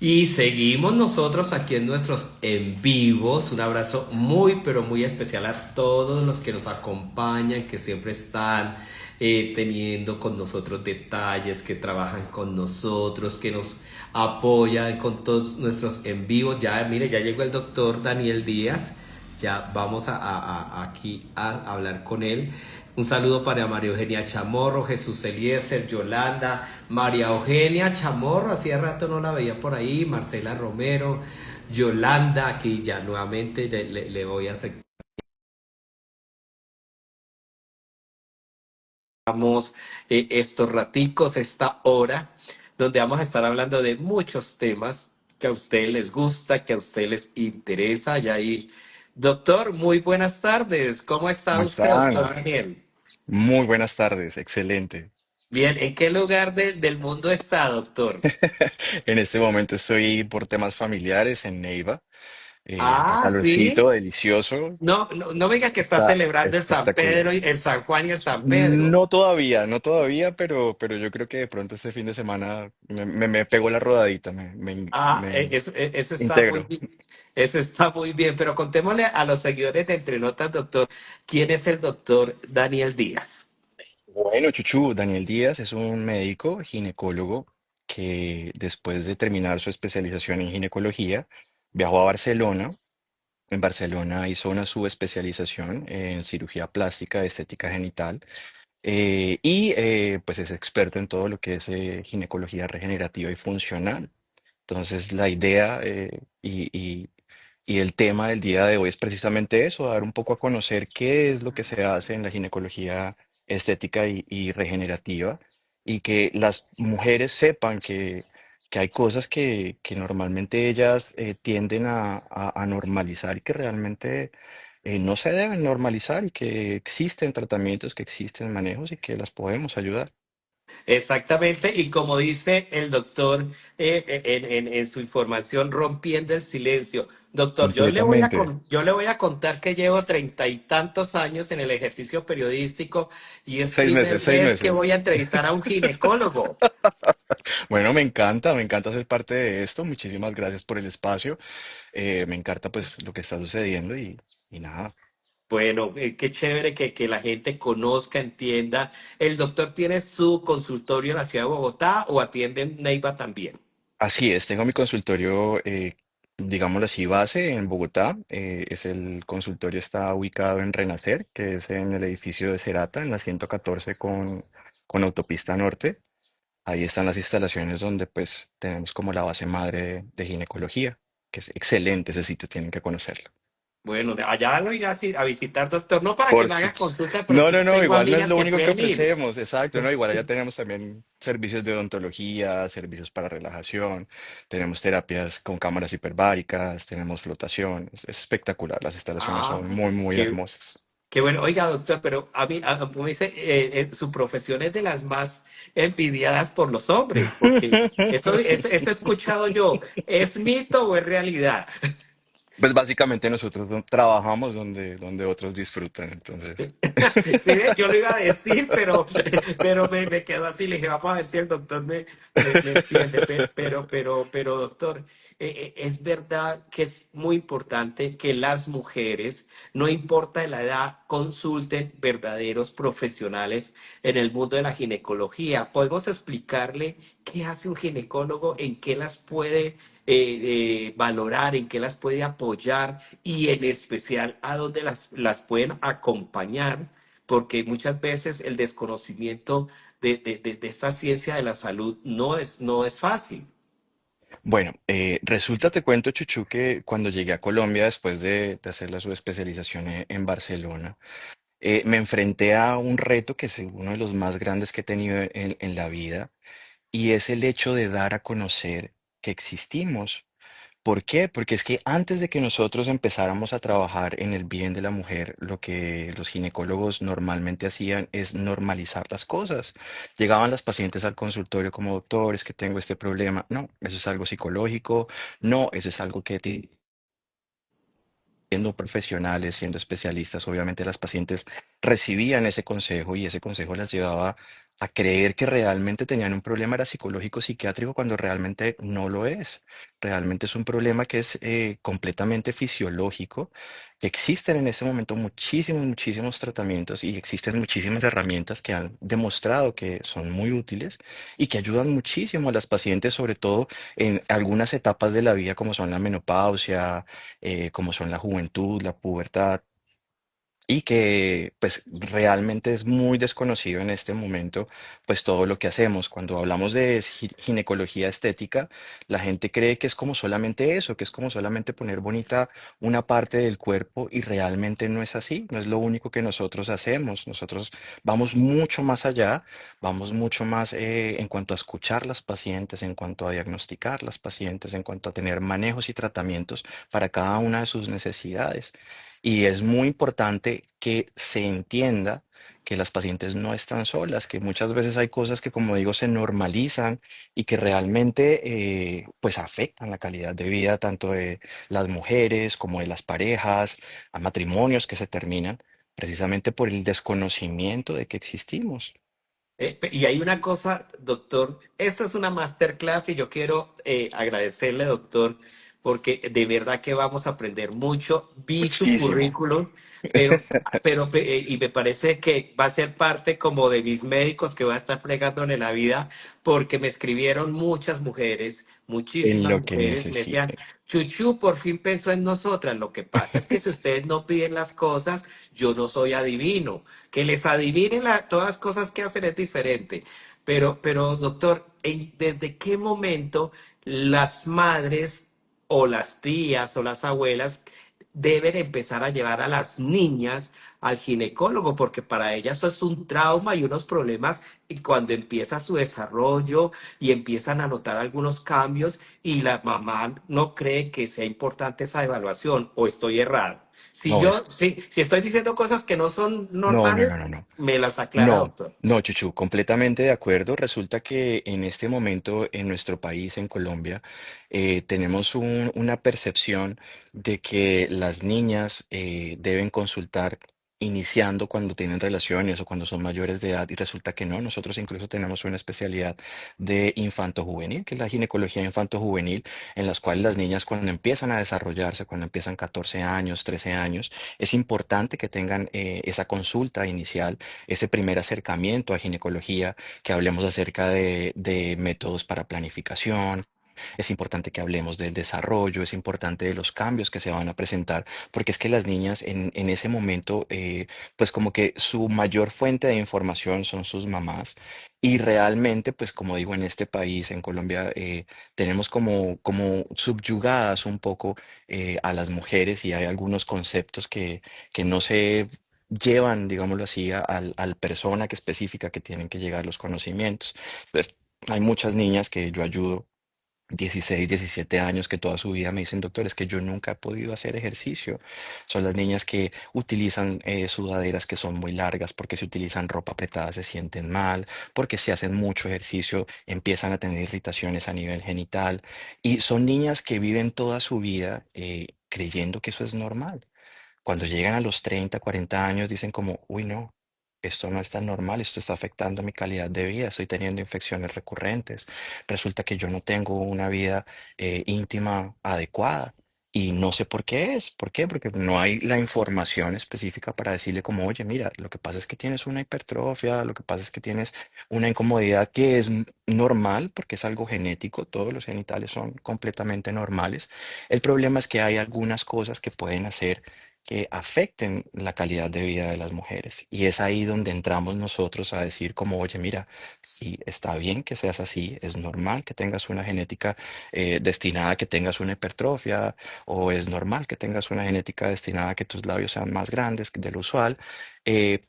Y seguimos nosotros aquí en nuestros en vivos. Un abrazo muy, pero muy especial a todos los que nos acompañan, que siempre están teniendo con nosotros detalles, que trabajan con nosotros, que nos apoyan con todos nuestros en vivos. Ya, mire, ya llegó el doctor Daniel Díaz. Ya vamos aquí a hablar con él. Un saludo para María Eugenia Chamorro, Jesús Eliezer, Yolanda, María Eugenia Chamorro, hacía rato no la veía por ahí, Marcela Romero, Yolanda, aquí ya nuevamente le voy a aceptar estos raticos, esta hora, donde vamos a estar hablando de muchos temas que a ustedes les gusta, que a ustedes les interesa. Y ahí, doctor, muy buenas tardes. ¿Cómo está ¿Cómo usted, doctor están? Daniel? Muy buenas tardes, excelente. Bien, ¿en qué lugar del mundo está, doctor? En este momento estoy por temas familiares en Neiva. Ah, Calorcito, sí. delicioso. No, no, no me diga que está Está celebrando el San espectacular. Pedro, el San Juan y el San Pedro. No todavía, no todavía, pero yo creo que de pronto este fin de semana me pego la rodadita, Ah, me eso está muy integro. bien. Eso está muy bien. Pero contémosle a los seguidores de Entre Notas, doctor, ¿quién es el doctor Daniel Díaz? Bueno, Chuchu, Daniel Díaz es un médico ginecólogo que después de terminar su especialización en ginecología, viajó a Barcelona. En Barcelona hizo una subespecialización en cirugía plástica, estética genital, pues es experto en todo lo que es ginecología regenerativa y funcional. Entonces la idea y el tema del día de hoy es precisamente eso, dar un poco a conocer qué es lo que se hace en la ginecología estética y regenerativa y que las mujeres sepan que hay cosas que normalmente ellas tienden a normalizar y que realmente no se deben normalizar y que existen tratamientos, que existen manejos y que las podemos ayudar. Exactamente, y como dice el doctor en su información, rompiendo el silencio. Doctor, Completamente. yo le voy a contar que llevo 30 y tantos años en el ejercicio periodístico y es Seis primera meses, seis vez que meses. voy a entrevistar a un ginecólogo. Bueno, me encanta ser parte de esto. Muchísimas gracias por el espacio. Me encanta pues lo que está sucediendo y nada. Bueno, qué chévere que la gente conozca, entienda. ¿El doctor tiene su consultorio en la ciudad de Bogotá o atiende en Neiva también? Así es, tengo mi consultorio, digámoslo así, base en Bogotá. El consultorio está ubicado en Renacer, que es en el edificio de Cerata, en la 114 con Autopista Norte. Ahí están las instalaciones donde pues tenemos como la base madre de ginecología, que es excelente ese sitio, tienen que conocerlo. Bueno, allá lo iré a visitar, doctor, no para que Por me su... haga consulta, pero No, sí no, no, tengo igual no es amigas lo que único que pueden ir. ofrecemos, exacto, ¿no? Igual allá tenemos también servicios de odontología, servicios para relajación, tenemos terapias con cámaras hiperbáricas, tenemos flotación, es espectacular, las instalaciones Ah, son muy, muy qué, hermosas. qué bueno. Oiga, doctor, pero a mí, como dice, su profesión es de las más envidiadas por los hombres, porque eso he escuchado yo. ¿Es mito o es realidad? Pues básicamente nosotros trabajamos donde otros disfrutan, entonces. Sí, yo lo iba a decir, pero me quedo así. Le dije, vamos a ver si el doctor me entiende. Pero, doctor, es verdad que es muy importante que las mujeres, no importa la edad, consulten verdaderos profesionales en el mundo de la ginecología. ¿Podemos explicarle qué hace un ginecólogo, en qué las puede valorar, en qué las puede apoyar y en especial a dónde las pueden acompañar? Porque muchas veces el desconocimiento de esta ciencia de la salud no es fácil. Bueno, resulta, te cuento, Chuchu, que cuando llegué a Colombia después de hacer la subespecialización en Barcelona, me enfrenté a un reto que es uno de los más grandes que he tenido en la vida, y es el hecho de dar a conocer que existimos. ¿Por qué? Porque es que antes de que nosotros empezáramos a trabajar en el bien de la mujer, lo que los ginecólogos normalmente hacían es normalizar las cosas. Llegaban las pacientes al consultorio como doctor, es que tengo este problema. No, eso es algo psicológico. No, eso es algo que siendo profesionales, siendo especialistas, obviamente las pacientes recibían ese consejo y ese consejo las llevaba a creer que realmente tenían un problema era psicológico psiquiátrico cuando realmente no lo es. Realmente es un problema que es completamente fisiológico, que existen en este momento muchísimos, muchísimos tratamientos y existen muchísimas herramientas que han demostrado que son muy útiles y que ayudan muchísimo a las pacientes, sobre todo en algunas etapas de la vida como son la menopausia, como son la juventud, la pubertad y que pues realmente es muy desconocido en este momento pues todo lo que hacemos. Cuando hablamos de ginecología estética, la gente cree que es como solamente eso, que es como solamente poner bonita una parte del cuerpo y realmente no es así, no es lo único que nosotros hacemos. Nosotros vamos mucho más allá, vamos mucho más en cuanto a escuchar las pacientes, en cuanto a diagnosticar las pacientes, en cuanto a tener manejos y tratamientos para cada una de sus necesidades. Y es muy importante que se entienda que las pacientes no están solas, que muchas veces hay cosas que, como digo, se normalizan y que realmente pues afectan la calidad de vida tanto de las mujeres como de las parejas, a matrimonios que se terminan precisamente por el desconocimiento de que existimos. Y hay una cosa, doctor, esto es una masterclass y yo quiero agradecerle, doctor, porque de verdad que vamos a aprender mucho. Vi su Muchísimo. currículum, y me parece que va a ser parte como de mis médicos que va a estar fregándole la vida, porque me escribieron muchas mujeres, En muchísimas lo que mujeres, me decían, necesite. Chuchu, por fin pensó en nosotras. Lo que pasa es que si ustedes no piden las cosas, yo no soy adivino. Que les adivinen todas las cosas que hacen es diferente. Pero doctor, ¿desde qué momento las madres o las tías o las abuelas deben empezar a llevar a las niñas al ginecólogo? Porque para ellas eso es un trauma y unos problemas y cuando empieza su desarrollo y empiezan a notar algunos cambios y la mamá no cree que sea importante esa evaluación o estoy errado. No, Si estoy diciendo cosas que no son no, no, no, normales, no, no. me las aclara, No, doctor. no, Chuchu, completamente de acuerdo. Resulta que en este momento en nuestro país, en Colombia, tenemos una percepción de que las niñas deben consultar iniciando cuando tienen relaciones o cuando son mayores de edad y resulta que no. Nosotros incluso tenemos una especialidad de infanto-juvenil, que es la ginecología infanto-juvenil, en las cuales las niñas cuando empiezan a desarrollarse, cuando empiezan 14 años, 13 años, es importante que tengan esa consulta inicial, ese primer acercamiento a ginecología, que hablemos acerca de métodos para planificación. Es importante que hablemos del desarrollo, es importante de los cambios que se van a presentar, porque es que las niñas en ese momento, pues como que su mayor fuente de información son sus mamás. Y realmente, pues como digo, en este país, en Colombia, tenemos como subyugadas un poco a las mujeres y hay algunos conceptos que no se llevan, digámoslo así, al persona que específica que tienen que llegar los conocimientos. Pues hay muchas niñas que yo ayudo, 16 17 años, que toda su vida me dicen, doctor, es que yo nunca he podido hacer ejercicio. Son las niñas que utilizan sudaderas que son muy largas, porque si utilizan ropa apretada se sienten mal, porque si hacen mucho ejercicio empiezan a tener irritaciones a nivel genital. Y son niñas que viven toda su vida creyendo que eso es normal. Cuando llegan a los 30 40 años dicen como, uy, no, esto no es tan normal, esto está afectando mi calidad de vida, estoy teniendo infecciones recurrentes, resulta que yo no tengo una vida íntima adecuada y no sé por qué es. ¿Por qué? Porque no hay la información específica para decirle como, oye, mira, lo que pasa es que tienes una hipertrofia, lo que pasa es que tienes una incomodidad que es normal porque es algo genético, todos los genitales son completamente normales. El problema es que hay algunas cosas que pueden hacer que afecten la calidad de vida de las mujeres. Y es ahí donde entramos nosotros a decir como, oye, mira, sí, está bien que seas así, es normal que tengas una genética destinada a que tengas una hipertrofia, o es normal que tengas una genética destinada a que tus labios sean más grandes que de lo usual,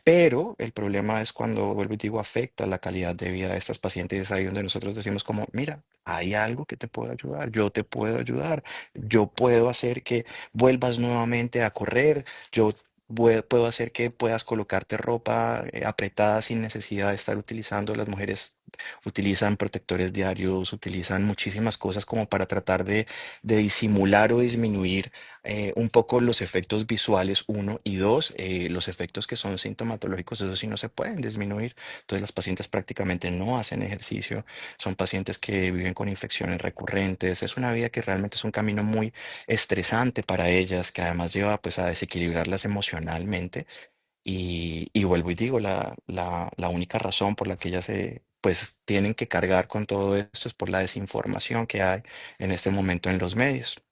pero el problema es cuando, vuelvo y digo, afecta la calidad de vida de estas pacientes y es ahí donde nosotros decimos como, mira, hay algo que te puede ayudar, yo te puedo ayudar, yo puedo hacer que vuelvas nuevamente a correr, yo puedo hacer que puedas colocarte ropa apretada sin necesidad de estar utilizando las mujeres utilizan protectores diarios, utilizan muchísimas cosas como para tratar de disimular o disminuir un poco los efectos visuales, uno, y dos, los efectos que son sintomatológicos, eso sí no se pueden disminuir. Entonces las pacientes prácticamente no hacen ejercicio, son pacientes que viven con infecciones recurrentes, es una vida que realmente es un camino muy estresante para ellas, que además lleva pues a desequilibrarlas emocionalmente. Y vuelvo y digo, la única razón por la que ellas se, pues, tienen que cargar con todo esto es por la desinformación que hay en este momento en los medios.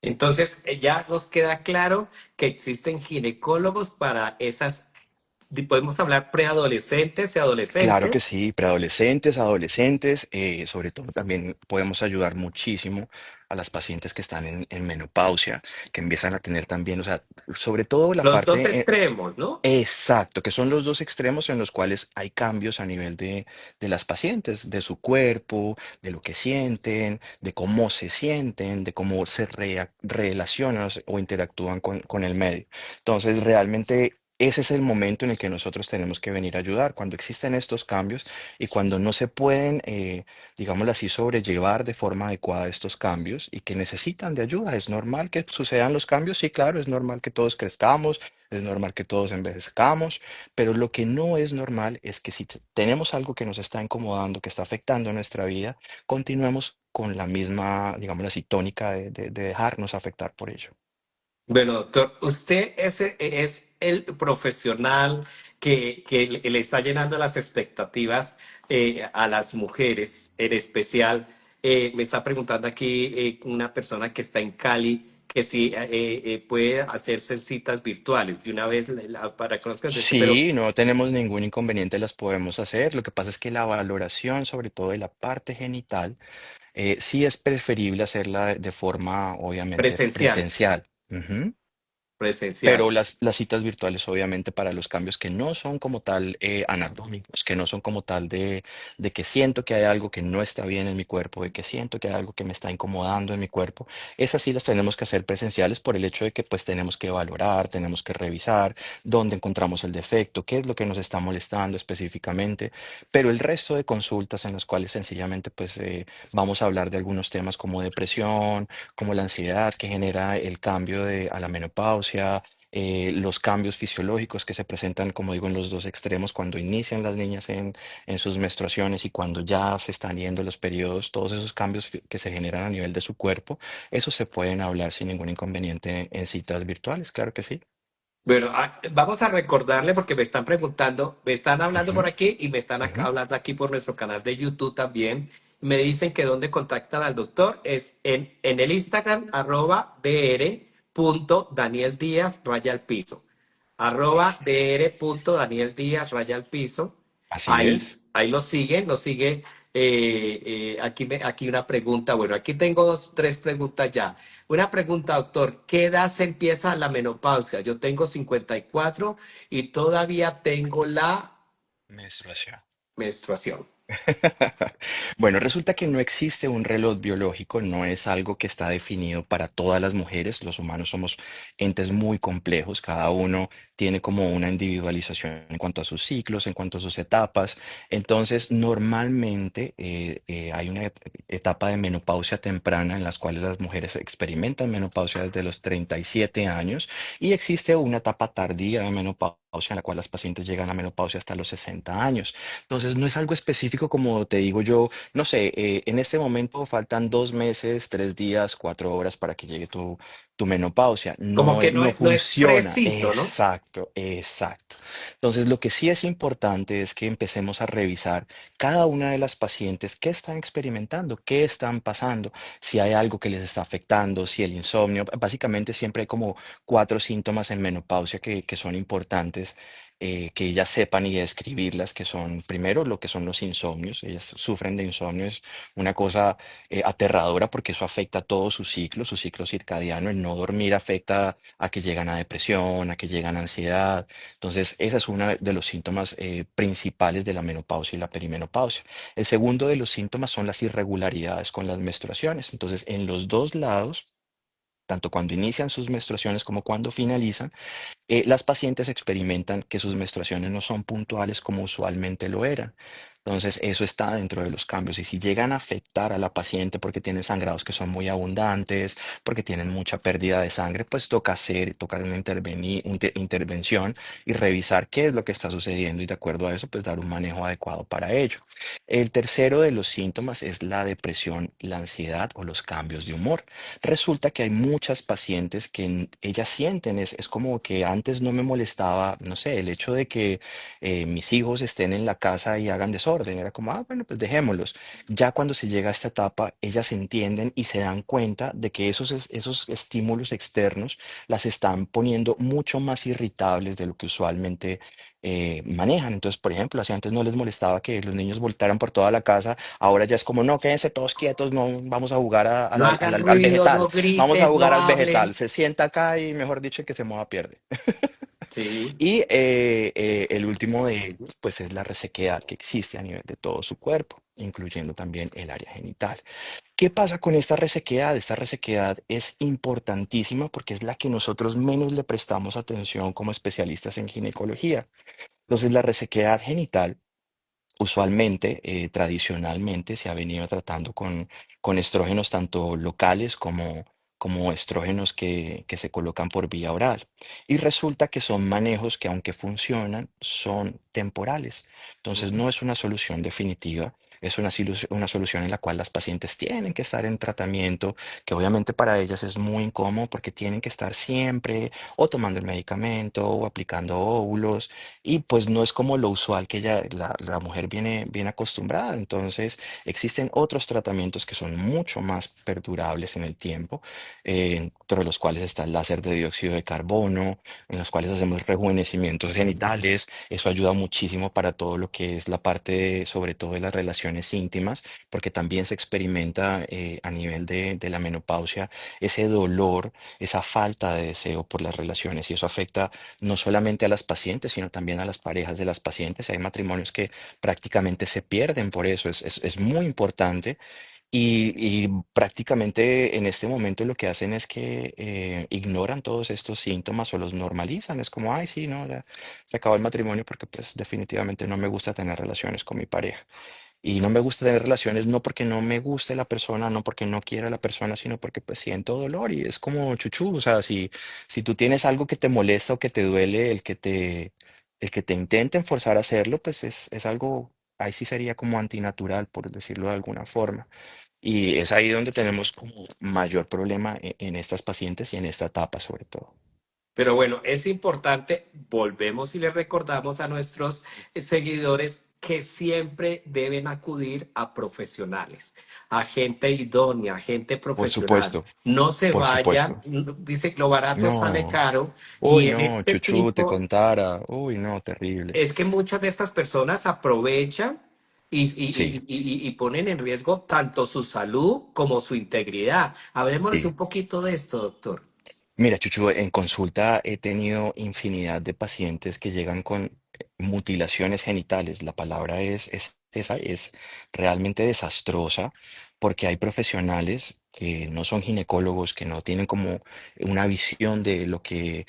Entonces, ya nos queda claro que existen ginecólogos para esas, podemos hablar preadolescentes y Claro que adolescentes. sí, preadolescentes, adolescentes, sobre todo también podemos ayudar muchísimo a las pacientes que están en menopausia, que empiezan a tener también, o sea, sobre todo la Los dos parte extremos, ¿no? exacto, que son los dos extremos en los cuales hay cambios a nivel de las pacientes, de su cuerpo, de lo que sienten, de cómo se sienten, de cómo se relacionan o interactúan con el medio. Entonces, realmente ese es el momento en el que nosotros tenemos que venir a ayudar, cuando existen estos cambios y cuando no se pueden, digámoslo así, sobrellevar de forma adecuada estos cambios y que necesitan de ayuda. Es normal que sucedan los cambios, sí, claro, es normal que todos crezcamos, es normal que todos envejezcamos, pero lo que no es normal es que si tenemos algo que nos está incomodando, que está afectando nuestra vida, continuemos con la misma, digamos así, tónica de dejarnos afectar por ello. Bueno, doctor, usted es el profesional que le está llenando las expectativas a las mujeres, en especial. Me está preguntando aquí una persona que está en Cali que si puede hacerse citas virtuales de una vez para que conozcan, pero Sí, no tenemos ningún inconveniente, las podemos hacer. Lo que pasa es que la valoración, sobre todo de la parte genital, sí es preferible hacerla de forma, obviamente, presencial, presencial. Ujú. Pero presencial. las citas virtuales, obviamente, para los cambios que no son como tal anatómicos, que no son como tal de que siento que hay algo que no está bien en mi cuerpo, de que siento que hay algo que me está incomodando en mi cuerpo, esas sí las tenemos que hacer presenciales por el hecho de que pues tenemos que valorar, tenemos que revisar dónde encontramos el defecto, qué es lo que nos está molestando específicamente. Pero el resto de consultas en las cuales sencillamente pues vamos a hablar de algunos temas como depresión, como la ansiedad que genera el cambio a la menopausia, los cambios fisiológicos que se presentan, como digo, en los dos extremos, cuando inician las niñas en sus menstruaciones y cuando ya se están yendo los periodos, todos esos cambios que se generan a nivel de su cuerpo, eso se pueden hablar sin ningún inconveniente en citas virtuales, claro que sí. Bueno, vamos a recordarle porque me están preguntando, me están hablando Ujú, por aquí y me están ujú. hablando aquí por nuestro canal de YouTube también. Me dicen que dónde contactan al doctor es en el Instagram @dr.daniel Díaz raya al piso. @dr.daniel Díaz raya al piso. Así Ahí, es. ahí lo sigue. Aquí, aquí una pregunta. Bueno, aquí tengo tres preguntas ya. Una pregunta, doctor. ¿Qué edad se empieza la menopausia? Yo tengo 54 y todavía tengo la Menstruación. menstruación. Bueno, resulta que no existe un reloj biológico, no es algo que está definido para todas las mujeres. Los humanos somos entes muy complejos, cada uno tiene como una individualización en cuanto a sus ciclos, en cuanto a sus etapas. Entonces, normalmente hay una etapa de menopausia temprana en las cuales las mujeres experimentan menopausia desde los 37 años y existe una etapa tardía de menopausia en la cual las pacientes llegan a menopausia hasta los 60 años. Entonces, no es algo específico como te digo yo, no sé, en este momento faltan 2 meses, 3 días, 4 horas para que llegue tu menopausia. Como No, que no, no no es funciona. preciso, ¿no? Exacto, exacto. Entonces, lo que sí es importante es que empecemos a revisar cada una de las pacientes qué están experimentando, qué están pasando, si hay algo que les está afectando, si el insomnio. Básicamente siempre hay como 4 síntomas en menopausia que son importantes que ellas sepan y describirlas, que son primero lo que son los insomnios. Ellas sufren de insomnio, es una cosa aterradora porque eso afecta todo su ciclo circadiano. El no dormir afecta a que llegan a depresión, a que llegan a ansiedad. Entonces, esa es uno de los síntomas principales de la menopausia y la perimenopausia. El segundo de los síntomas son las irregularidades con las menstruaciones. Entonces, en los dos lados, tanto cuando inician sus menstruaciones como cuando finalizan, las pacientes experimentan que sus menstruaciones no son puntuales como usualmente lo eran. Entonces, eso está dentro de los cambios. Y si llegan a afectar a la paciente porque tiene sangrados que son muy abundantes, porque tienen mucha pérdida de sangre, pues toca una intervención y revisar qué es lo que está sucediendo y de acuerdo a eso, pues dar un manejo adecuado para ello. El tercero de los síntomas es la depresión, la ansiedad o los cambios de humor. Resulta que hay muchas pacientes que ellas sienten, es como que antes no me molestaba, no sé, el hecho de que mis hijos estén en la casa y hagan desorden. Era como, ah, bueno, pues dejémoslos. Ya cuando se llega a esta etapa, ellas entienden y se dan cuenta de que esos estímulos externos las están poniendo mucho más irritables de lo que usualmente manejan. Entonces, por ejemplo, si antes no les molestaba que los niños voltaran por toda la casa, ahora ya es como, no, quédense todos quietos, no vamos a jugar No hagan al ruido, vegetal, no vamos a griten, no jugar al vegetal. hablen. Se sienta acá y mejor dicho, el que se mueva pierde. Sí. Y el último de ellos, pues es la resequedad que existe a nivel de todo su cuerpo, incluyendo también el área genital. ¿Qué pasa con esta resequedad? Esta resequedad es importantísima porque es la que nosotros menos le prestamos atención como especialistas en ginecología. Entonces, la resequedad genital usualmente, tradicionalmente, se ha venido tratando con estrógenos tanto locales como estrógenos que se colocan por vía oral. Y resulta que son manejos que, aunque funcionan, son temporales. Entonces, Ujú. no es una solución definitiva. Es una solución en la cual las pacientes tienen que estar en tratamiento, que obviamente para ellas es muy incómodo porque tienen que estar siempre o tomando el medicamento o aplicando óvulos y pues no es como lo usual que la mujer viene bien acostumbrada. Entonces existen otros tratamientos que son mucho más perdurables en el tiempo, entre los cuales está el láser de dióxido de carbono, en los cuales hacemos rejuvenecimientos genitales. Eso ayuda muchísimo para todo lo que es la parte sobre todo de las relaciones íntimas, porque también se experimenta a nivel de la menopausia ese dolor, esa falta de deseo por las relaciones y eso afecta no solamente a las pacientes, sino también a las parejas de las pacientes. Hay matrimonios que prácticamente se pierden por eso. Es muy importante y prácticamente en este momento lo que hacen es que ignoran todos estos síntomas o los normalizan. Es como, ay, sí, no, ya se acabó el matrimonio porque pues definitivamente no me gusta tener relaciones con mi pareja. Y no me gusta tener relaciones no porque no me guste la persona, no porque no quiera a la persona, sino porque pues siento dolor y es como chuchú. O sea, si tú tienes algo que te molesta o que te duele, el que te intenten forzar a hacerlo, pues es algo, ahí sí sería como antinatural, por decirlo de alguna forma. Y es ahí donde tenemos como mayor problema en estas pacientes y en esta etapa sobre todo. Pero bueno, es importante, volvemos y le recordamos a nuestros seguidores que siempre deben acudir a profesionales, a gente idónea, a gente Por profesional. supuesto, No se por vaya, supuesto. dice, lo barato sale No. caro y Uy, en no, este chuchú, te tipo contara. Uy, no, terrible. es que muchas de estas personas aprovechan Sí, y ponen en riesgo tanto su salud como su integridad. Hablemosles sí. un poquito de esto, doctor. Mira, Chuchu, en consulta he tenido infinidad de pacientes que llegan con mutilaciones genitales. La palabra esa, es realmente desastrosa porque hay profesionales que no son ginecólogos, que no tienen como una visión de lo que,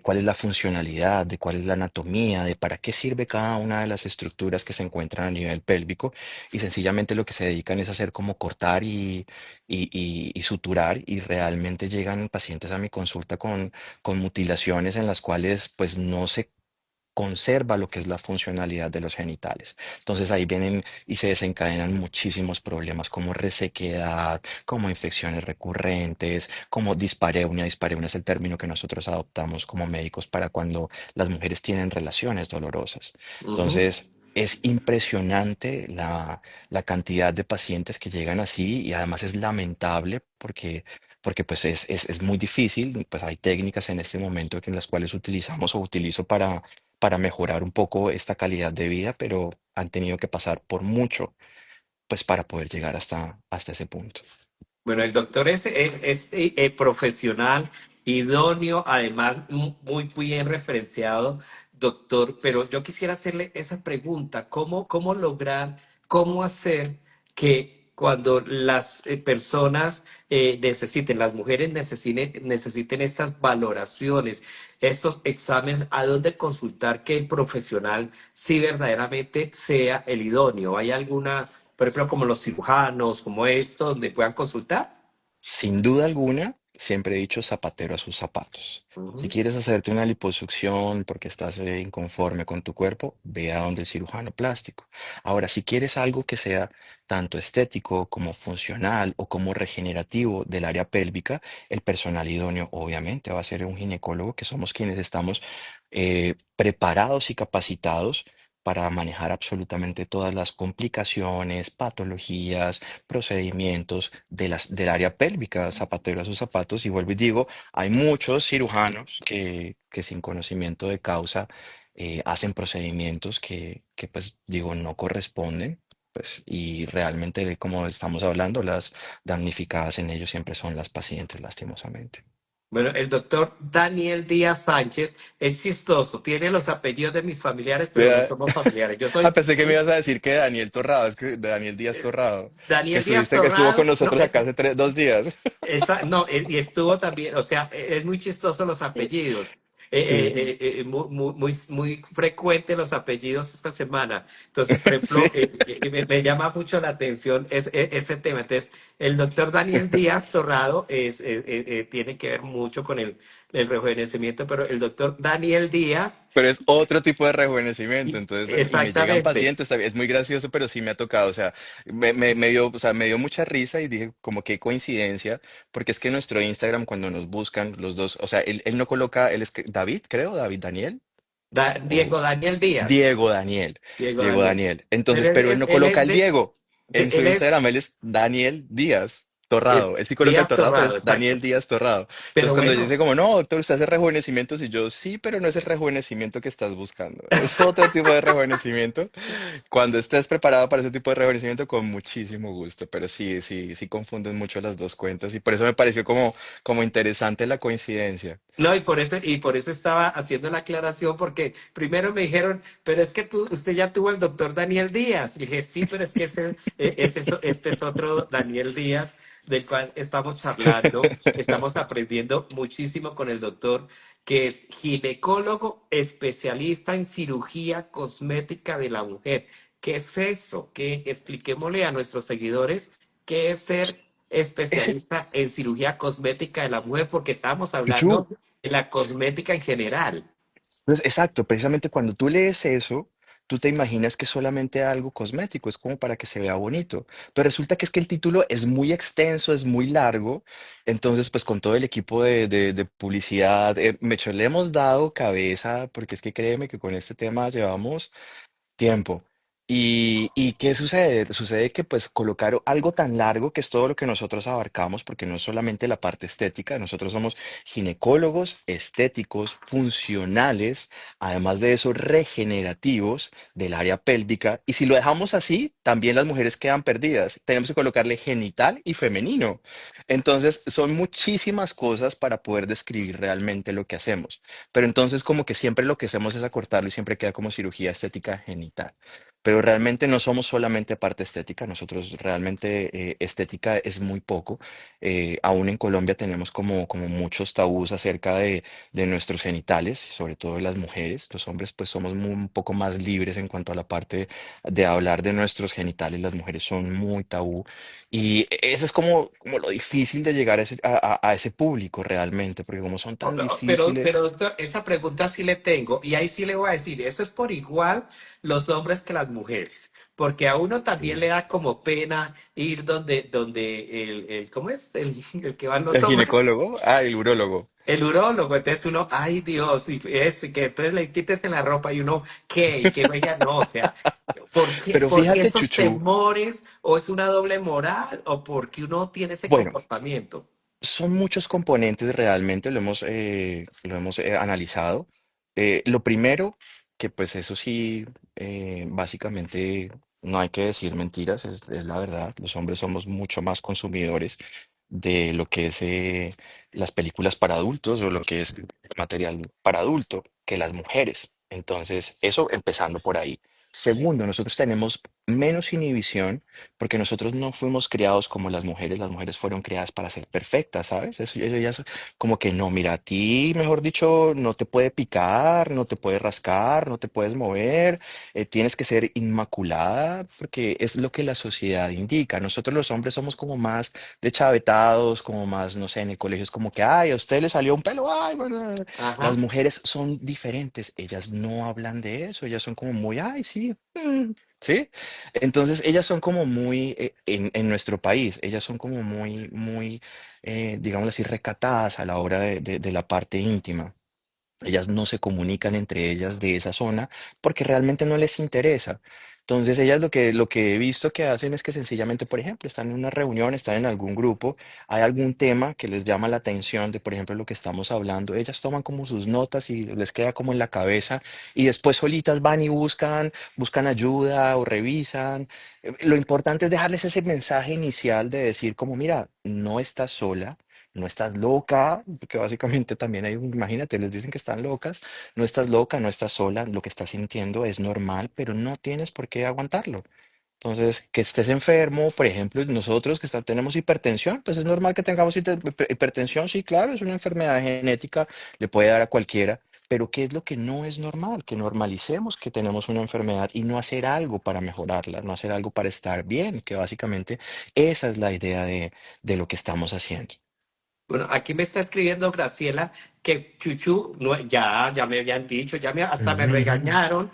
cuál es la funcionalidad, de cuál es la anatomía, de para qué sirve cada una de las estructuras que se encuentran a nivel pélvico y sencillamente lo que se dedican es a hacer como cortar y suturar y realmente llegan pacientes a mi consulta con mutilaciones en las cuales pues no se conserva lo que es la funcionalidad de los genitales. Entonces ahí vienen y se desencadenan muchísimos problemas como resequedad, como infecciones recurrentes, como dispareunia. Dispareunia es el término que nosotros adoptamos como médicos para cuando las mujeres tienen relaciones dolorosas. Ujú. Entonces es impresionante la cantidad de pacientes que llegan así y además es lamentable porque pues es muy difícil, pues hay técnicas en este momento en las cuales utilizamos o utilizo para mejorar un poco esta calidad de vida, pero han tenido que pasar por mucho, pues para poder llegar hasta ese punto. Bueno, el doctor es profesional, idóneo, además muy bien referenciado, doctor, pero yo quisiera hacerle esa pregunta, ¿cómo lograr, cómo hacer que cuando las personas necesiten, las mujeres necesiten estas valoraciones, estos exámenes, a dónde consultar que el profesional sí verdaderamente sea el idóneo? ¿Hay alguna, por ejemplo, como los cirujanos, como esto, donde puedan consultar? Sin duda alguna, siempre he dicho zapatero a sus zapatos. Si Ujú. quieres hacerte una liposucción porque estás inconforme con tu cuerpo, ve a donde el cirujano plástico. Ahora, si quieres algo que sea tanto estético como funcional o como regenerativo del área pélvica, el personal idóneo obviamente va a ser un ginecólogo, que somos quienes estamos preparados y capacitados para manejar absolutamente todas las complicaciones, patologías, procedimientos del área pélvica, zapatero a sus zapatos. Y vuelvo y digo, hay muchos cirujanos que sin conocimiento de causa hacen procedimientos que, pues, digo, no corresponden. Pues, y realmente, como estamos hablando, las damnificadas en ello siempre son las pacientes, lastimosamente. Bueno, el doctor Daniel Díaz Sánchez es chistoso, tiene los apellidos de mis familiares, pero no Vea. somos familiares. Yo soy Ah, pensé que me ibas a decir que Daniel Torrado, es que Daniel Díaz Torrado, Daniel Díaz que estuvo con Torrado. No, nosotros acá hace 2 días. no, y estuvo también, o sea, es muy chistoso los apellidos. Sí, Muy frecuente los apellidos esta semana. Entonces, por ejemplo, sí. me llama mucho la atención ese tema. Entonces, el doctor Daniel Díaz Torrado tiene que ver mucho con el rejuvenecimiento, pero el doctor Daniel Díaz, Pero es otro tipo de rejuvenecimiento, entonces, y me llegan exactamente. pacientes, también, es muy gracioso, pero sí me ha tocado, o sea, o sea, me dio mucha risa y dije, como qué coincidencia, porque es que en nuestro Instagram, cuando nos buscan los dos, o sea, él no coloca, él es David, creo, David Daniel, o Diego Daniel Díaz. Diego Daniel, Diego Diego Daniel. Daniel, Pero entonces, pero él no coloca el Diego, en su él es, Instagram él es Daniel Díaz. Torrado, es él sí coloca el Díaz Torrado, pero Torrado, es exacto. Daniel Díaz Torrado. Entonces, Pero cuando bueno, dice como, no, doctor, usted hace rejuvenecimientos, y yo, sí, pero no es el rejuvenecimiento que estás buscando. Es otro tipo de rejuvenecimiento. Cuando estés preparado para ese tipo de rejuvenecimiento, con muchísimo gusto. Pero sí, sí, sí confunden mucho las dos cuentas. Y por eso me pareció como interesante la coincidencia. no, y por eso estaba haciendo la aclaración, porque primero me dijeron, pero es que usted ya tuvo el doctor Daniel Díaz. Y dije, sí, pero es que este es otro Daniel Díaz del cual estamos charlando, estamos aprendiendo muchísimo con el doctor, que es ginecólogo especialista en cirugía cosmética de la mujer. ¿Qué es eso? Que expliquémosle a nuestros seguidores qué es ser Ese, especialista en cirugía cosmética de la mujer, porque estábamos Chuchu, hablando de la cosmética en general. pues, exacto, precisamente cuando tú lees eso, tú te imaginas que es solamente algo cosmético, es como para que se vea bonito. Pero resulta que es que el título es muy extenso, es muy largo. Entonces, pues con todo el equipo de publicidad, Mecho, le hemos dado cabeza, porque es que créeme que con este tema llevamos tiempo. ¿Y qué sucede? Sucede que pues colocar algo tan largo que es todo lo que nosotros abarcamos, porque no es solamente la parte estética, nosotros somos ginecólogos estéticos, funcionales, además de eso regenerativos del área pélvica. Y si lo dejamos así, también las mujeres quedan perdidas. Tenemos que colocarle genital y femenino. Entonces son muchísimas cosas para poder describir realmente lo que hacemos. Pero entonces como que siempre lo que hacemos es acortarlo y siempre queda como cirugía estética genital. Pero realmente no somos solamente parte estética, nosotros realmente estética es muy poco. Aún en Colombia tenemos como muchos tabús acerca de nuestros genitales, sobre todo de las mujeres. Los hombres pues somos un poco más libres en cuanto a la parte de hablar de nuestros genitales, las mujeres son muy tabú. Y eso es como lo difícil de llegar a ese público realmente, porque como son tan Pero difíciles. doctor, esa pregunta sí le tengo, y ahí sí le voy a decir, eso es por igual los hombres que las mujeres, porque a uno también Sí. le da como pena ir donde ¿cómo es? El que van los El hombres. ginecólogo, el urólogo. El urólogo, entonces uno, ay Dios, y que entonces le quites en la ropa y uno, ¿qué? Y que venga, no, o sea, ¿por qué, Pero por qué fíjate, esos Chuchu, temores? ¿O es una doble moral? ¿O porque uno tiene ese bueno, comportamiento? son muchos componentes realmente, lo hemos analizado. Lo primero, que pues eso sí, básicamente no hay que decir mentiras, es la verdad. Los hombres somos mucho más consumidores de lo que es las películas para adultos o lo que es material para adulto que las mujeres. Entonces, eso empezando por ahí. Segundo, nosotros tenemos menos inhibición porque nosotros no fuimos criados como las mujeres fueron criadas para ser perfectas, ¿sabes? Eso ya es como que no, mira, a ti, mejor dicho, no te puede picar, no te puede rascar, no te puedes mover, tienes que ser inmaculada porque es lo que la sociedad indica. Nosotros los hombres somos como más de chavetados, como más, no sé, en el colegio es como que, ay, a usted le salió un pelo, ay, bueno. Las Ajá. mujeres son diferentes, ellas no hablan de eso, ellas son como muy, ay, sí, ¿sí? Entonces, ellas son como muy, en nuestro país, ellas son como muy, muy, digamos así, recatadas a la hora de la parte íntima. Ellas no se comunican entre ellas de esa zona porque realmente no les interesa. Entonces, ellas lo que he visto que hacen es que sencillamente, por ejemplo, están en una reunión, están en algún grupo, hay algún tema que les llama la atención de, por ejemplo, lo que estamos hablando. Ellas toman como sus notas y les queda como en la cabeza y después solitas van y buscan ayuda o revisan. Lo importante es dejarles ese mensaje inicial de decir como, mira, no estás sola. No estás loca, porque básicamente también hay, imagínate, les dicen que están locas, no estás loca, no estás sola, lo que estás sintiendo es normal, pero no tienes por qué aguantarlo. Entonces, que estés enfermo, por ejemplo, nosotros que tenemos hipertensión, pues es normal que tengamos hipertensión, sí, claro, es una enfermedad genética, le puede dar a cualquiera, pero ¿qué es lo que no es normal? Que normalicemos que tenemos una enfermedad y no hacer algo para mejorarla, no hacer algo para estar bien, que básicamente esa es la idea de lo que estamos haciendo. Bueno, aquí me está escribiendo Graciela que Chuchu, no, ya me habían dicho, hasta me regañaron.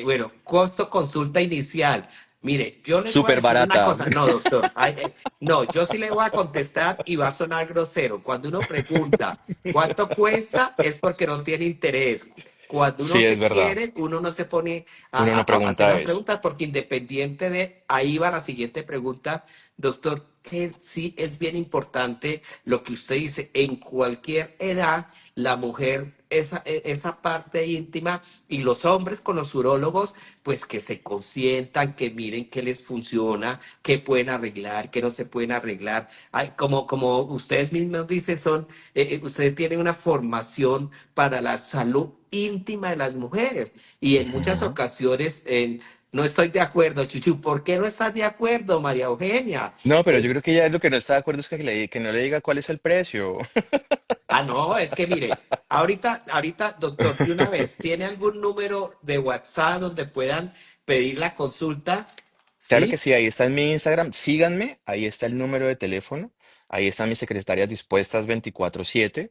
Bueno, costo consulta inicial. Mire, yo les voy a Súper decir una barata. cosa. No, doctor. No, yo sí le voy a contestar y va a sonar grosero. Cuando uno pregunta cuánto cuesta, es porque no tiene interés. Cuando uno Sí, es se verdad. quiere, uno no se pone Uno no a hacer pregunta las eso. preguntas porque independiente de, ahí va la siguiente pregunta, doctor, que sí es bien importante lo que usted dice, en cualquier edad, la mujer, esa parte íntima y los hombres con los urólogos, pues que se consientan, que miren qué les funciona, qué pueden arreglar, qué no se pueden arreglar. Ay, como ustedes mismos dicen, ustedes tienen una formación para la salud íntima de las mujeres y en muchas Ujú. ocasiones no estoy de acuerdo, Chuchu. ¿Por qué no estás de acuerdo, María Eugenia? No, pero yo Eh, creo que ya es lo que no está de acuerdo es que no le diga cuál es el precio. no, es que mire, ahorita, doctor, de una vez, ¿tiene algún número de WhatsApp donde puedan pedir la consulta? Claro que ¿Sí? sí, ahí está en mi Instagram. Síganme, ahí está el número de teléfono. Ahí están mis secretarias dispuestas 24/7.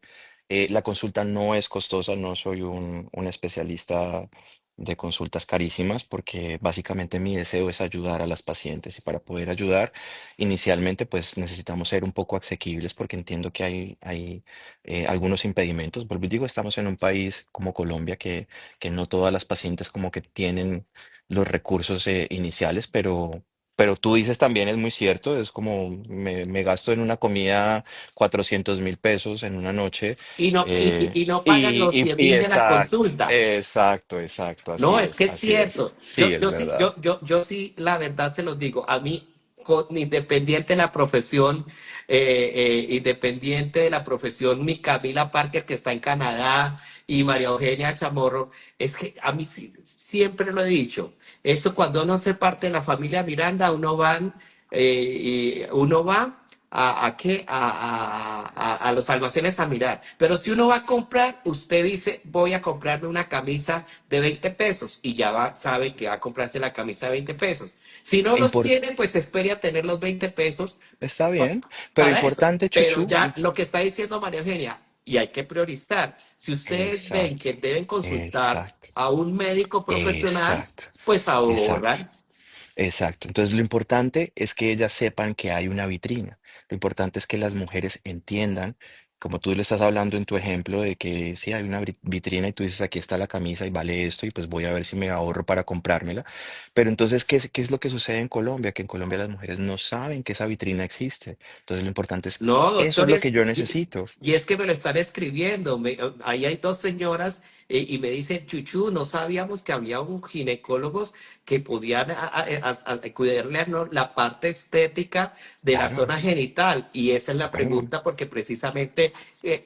La consulta no es costosa, no soy un especialista de consultas carísimas porque básicamente mi deseo es ayudar a las pacientes y para poder ayudar inicialmente pues necesitamos ser un poco asequibles porque entiendo que hay algunos impedimentos. Vuelvo y digo, estamos en un país como Colombia que no todas las pacientes como que tienen los recursos iniciales, pero tú dices también es muy cierto, es como me gasto en una comida 400.000 pesos en una noche Y no pagan los 100.000 de la consulta. exacto, No, es que es así es, cierto. sí, es verdad. Yo sí, la verdad se los digo. A mí, independiente de la profesión, independiente de la profesión, mi Camila Parker que está en Canadá y María Eugenia Chamorro, es que a mí siempre lo he dicho. Eso cuando uno se parte de la familia Miranda, uno va ¿a qué? A los almacenes a mirar. Pero si uno va a comprar, usted dice, voy a comprarme una camisa de 20 pesos y ya sabe que va a comprarse la camisa de 20 pesos. Si no los Impor- tiene, pues espere a tener los 20 pesos Está pa- bien, pero para eso. importante, Pero Chuchu, ya lo que está diciendo María Eugenia, y hay que priorizar. Si ustedes ven exacto, que deben consultar exacto, a un médico profesional, exacto, pues exacto. ahorran. Exacto. Entonces, lo importante es que ellas sepan que hay una vitrina. Lo importante es que las mujeres entiendan, como tú le estás hablando en tu ejemplo, de que sí hay una vitrina y tú dices, aquí está la camisa y vale esto y pues voy a ver si me ahorro para comprármela. Pero entonces, ¿qué es lo que sucede en Colombia? Que en Colombia las mujeres no saben que esa vitrina existe. Entonces, lo importante es, No, eso es doctor, lo que yo necesito. y es que me lo están escribiendo. Ahí hay dos señoras y me dicen, Chuchu, no sabíamos que había un ginecólogos que podían cuidarle ¿no? la parte estética de la Claro, zona genital. Y esa es la claro. pregunta porque precisamente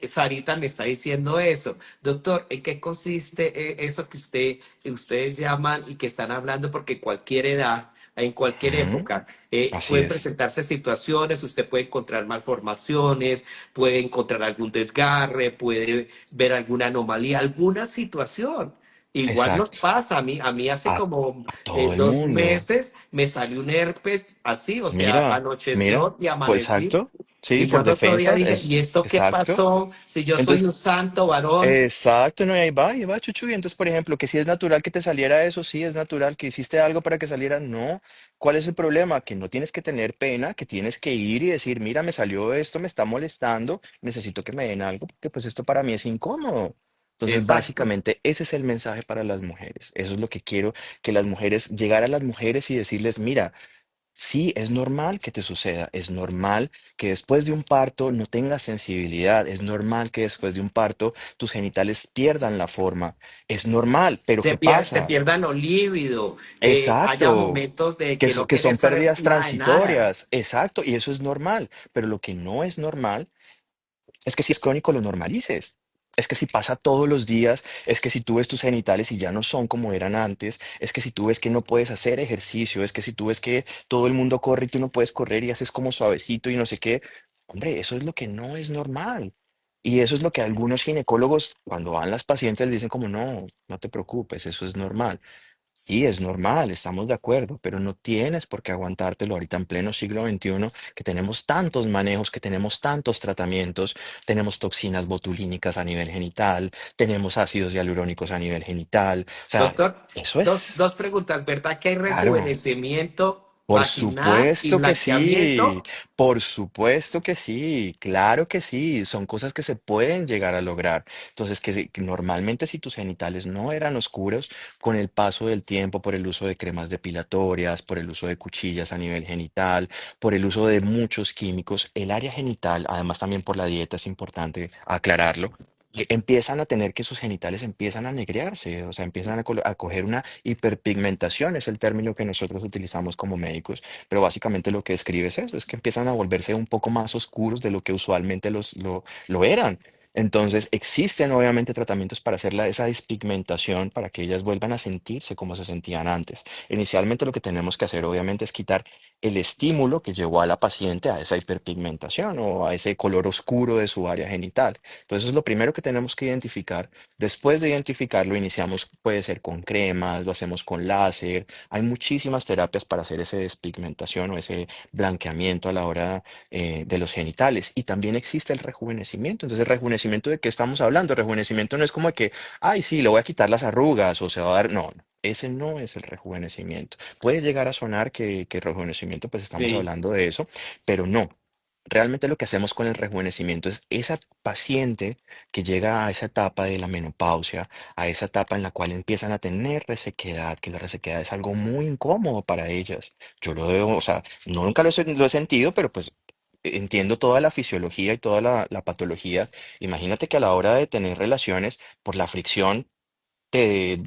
Sarita me está diciendo eso. Doctor, ¿en qué consiste eso que ustedes llaman y que están hablando? Porque cualquier edad, en cualquier Ujú, época, así pueden es, presentarse situaciones, usted puede encontrar malformaciones, puede encontrar algún desgarre, puede ver alguna anomalía, alguna situación. Igual nos exacto. pasa, a mí hace A, como a todo el dos mundo. meses me salió un herpes así, o sea, Mira, mira, anocheció y pues amanecí. exacto. Sí, Y yo por al otro día defensas, dije, es ¿y esto qué exacto. pasó? Si yo soy un Entonces, santo varón. exacto, no, y ahí va, Chuchu. Y entonces, por ejemplo, que si es natural que te saliera eso, sí es natural que hiciste algo para que saliera, no. ¿Cuál es el problema? Que no tienes que tener pena, que tienes que ir y decir, mira, me salió esto, me está molestando, necesito que me den algo, porque pues esto para mí es incómodo. Entonces, Exacto. básicamente, ese es el mensaje para las mujeres. Eso es lo que quiero, que las mujeres, llegar a las mujeres y decirles, mira, sí, es normal que te suceda, es normal que después de un parto no tengas sensibilidad, es normal que después de un parto tus genitales pierdan la forma, es normal, pero ¿qué Se pasa? pierda lo lívido, que haya Exacto, momentos de que no que querer son saber pérdidas nada de nada. transitorias, exacto, y eso es normal, pero lo que no es normal es que si es crónico lo normalices. Es que si pasa todos los días, es que si tú ves tus genitales y ya no son como eran antes, es que si tú ves que no puedes hacer ejercicio, es que si tú ves que todo el mundo corre y tú no puedes correr y haces como suavecito y no sé qué, hombre, eso es lo que no es normal. Y eso es lo que algunos ginecólogos, cuando van las pacientes, les dicen como, no, no te preocupes, eso es normal. Sí, es normal, estamos de acuerdo, pero no tienes por qué aguantártelo ahorita en pleno siglo XXI, que tenemos tantos manejos, que tenemos tantos tratamientos, tenemos toxinas botulínicas a nivel genital, tenemos ácidos hialurónicos a nivel genital. O sea, Doctor, eso es, dos preguntas. ¿Verdad que hay claro. rejuvenecimiento Por vaginal y supuesto que sí, blanqueamiento? por supuesto que sí, claro que sí, son cosas que se pueden llegar a lograr. Entonces, que normalmente si tus genitales no eran oscuros, con el paso del tiempo, por el uso de cremas depilatorias, por el uso de cuchillas a nivel genital, por el uso de muchos químicos, el área genital, además también por la dieta, es importante aclararlo, empiezan a tener que sus genitales empiezan a negrearse, o sea, empiezan a coger una hiperpigmentación, es el término que nosotros utilizamos como médicos, pero básicamente lo que describe es eso, es que empiezan a volverse un poco más oscuros de lo que usualmente lo eran. Entonces, existen obviamente tratamientos para hacer esa despigmentación, para que ellas vuelvan a sentirse como se sentían antes. Inicialmente lo que tenemos que hacer obviamente es quitar el estímulo que llevó a la paciente a esa hiperpigmentación o a ese color oscuro de su área genital. Entonces, eso es lo primero que tenemos que identificar. Después de identificarlo, iniciamos, puede ser con cremas, lo hacemos con láser. Hay muchísimas terapias para hacer esa despigmentación o ese blanqueamiento a la hora de los genitales. Y también existe el rejuvenecimiento. Entonces, ¿el rejuvenecimiento de qué estamos hablando? El rejuvenecimiento no es como de que, ay, sí, le voy a quitar las arrugas o se va a dar. No, no. Ese no es el rejuvenecimiento. Puede llegar a sonar que rejuvenecimiento, pues estamos Sí. hablando de eso, pero no. Realmente lo que hacemos con el rejuvenecimiento es esa paciente que llega a esa etapa de la menopausia, a esa etapa en la cual empiezan a tener resequedad, que la resequedad es algo muy incómodo para ellas. Yo lo veo, o sea, nunca lo he sentido, pero pues entiendo toda la fisiología y toda la patología. Imagínate que a la hora de tener relaciones, por la fricción, te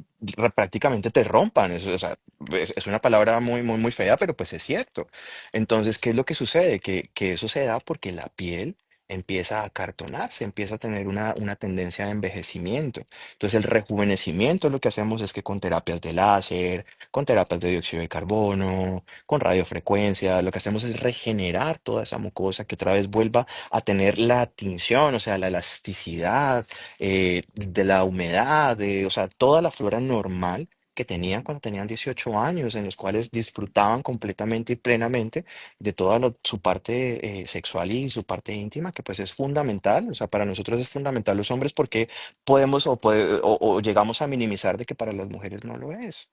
prácticamente te rompan. O sea, es una palabra muy, muy, muy fea, pero pues es cierto. Entonces, ¿qué es lo que sucede? Que eso se da porque la piel empieza a acartonarse, empieza a tener una tendencia de envejecimiento. Entonces, el rejuvenecimiento lo que hacemos es que con terapias de láser, con terapias de dióxido de carbono, con radiofrecuencia, lo que hacemos es regenerar toda esa mucosa que otra vez vuelva a tener la tinción, o sea, la elasticidad de la humedad, o sea, toda la flora normal que tenían cuando tenían 18 años, en los cuales disfrutaban completamente y plenamente de toda su parte sexual y su parte íntima, que pues es fundamental, o sea, para nosotros es fundamental los hombres porque podemos o llegamos a minimizar de que para las mujeres no lo es.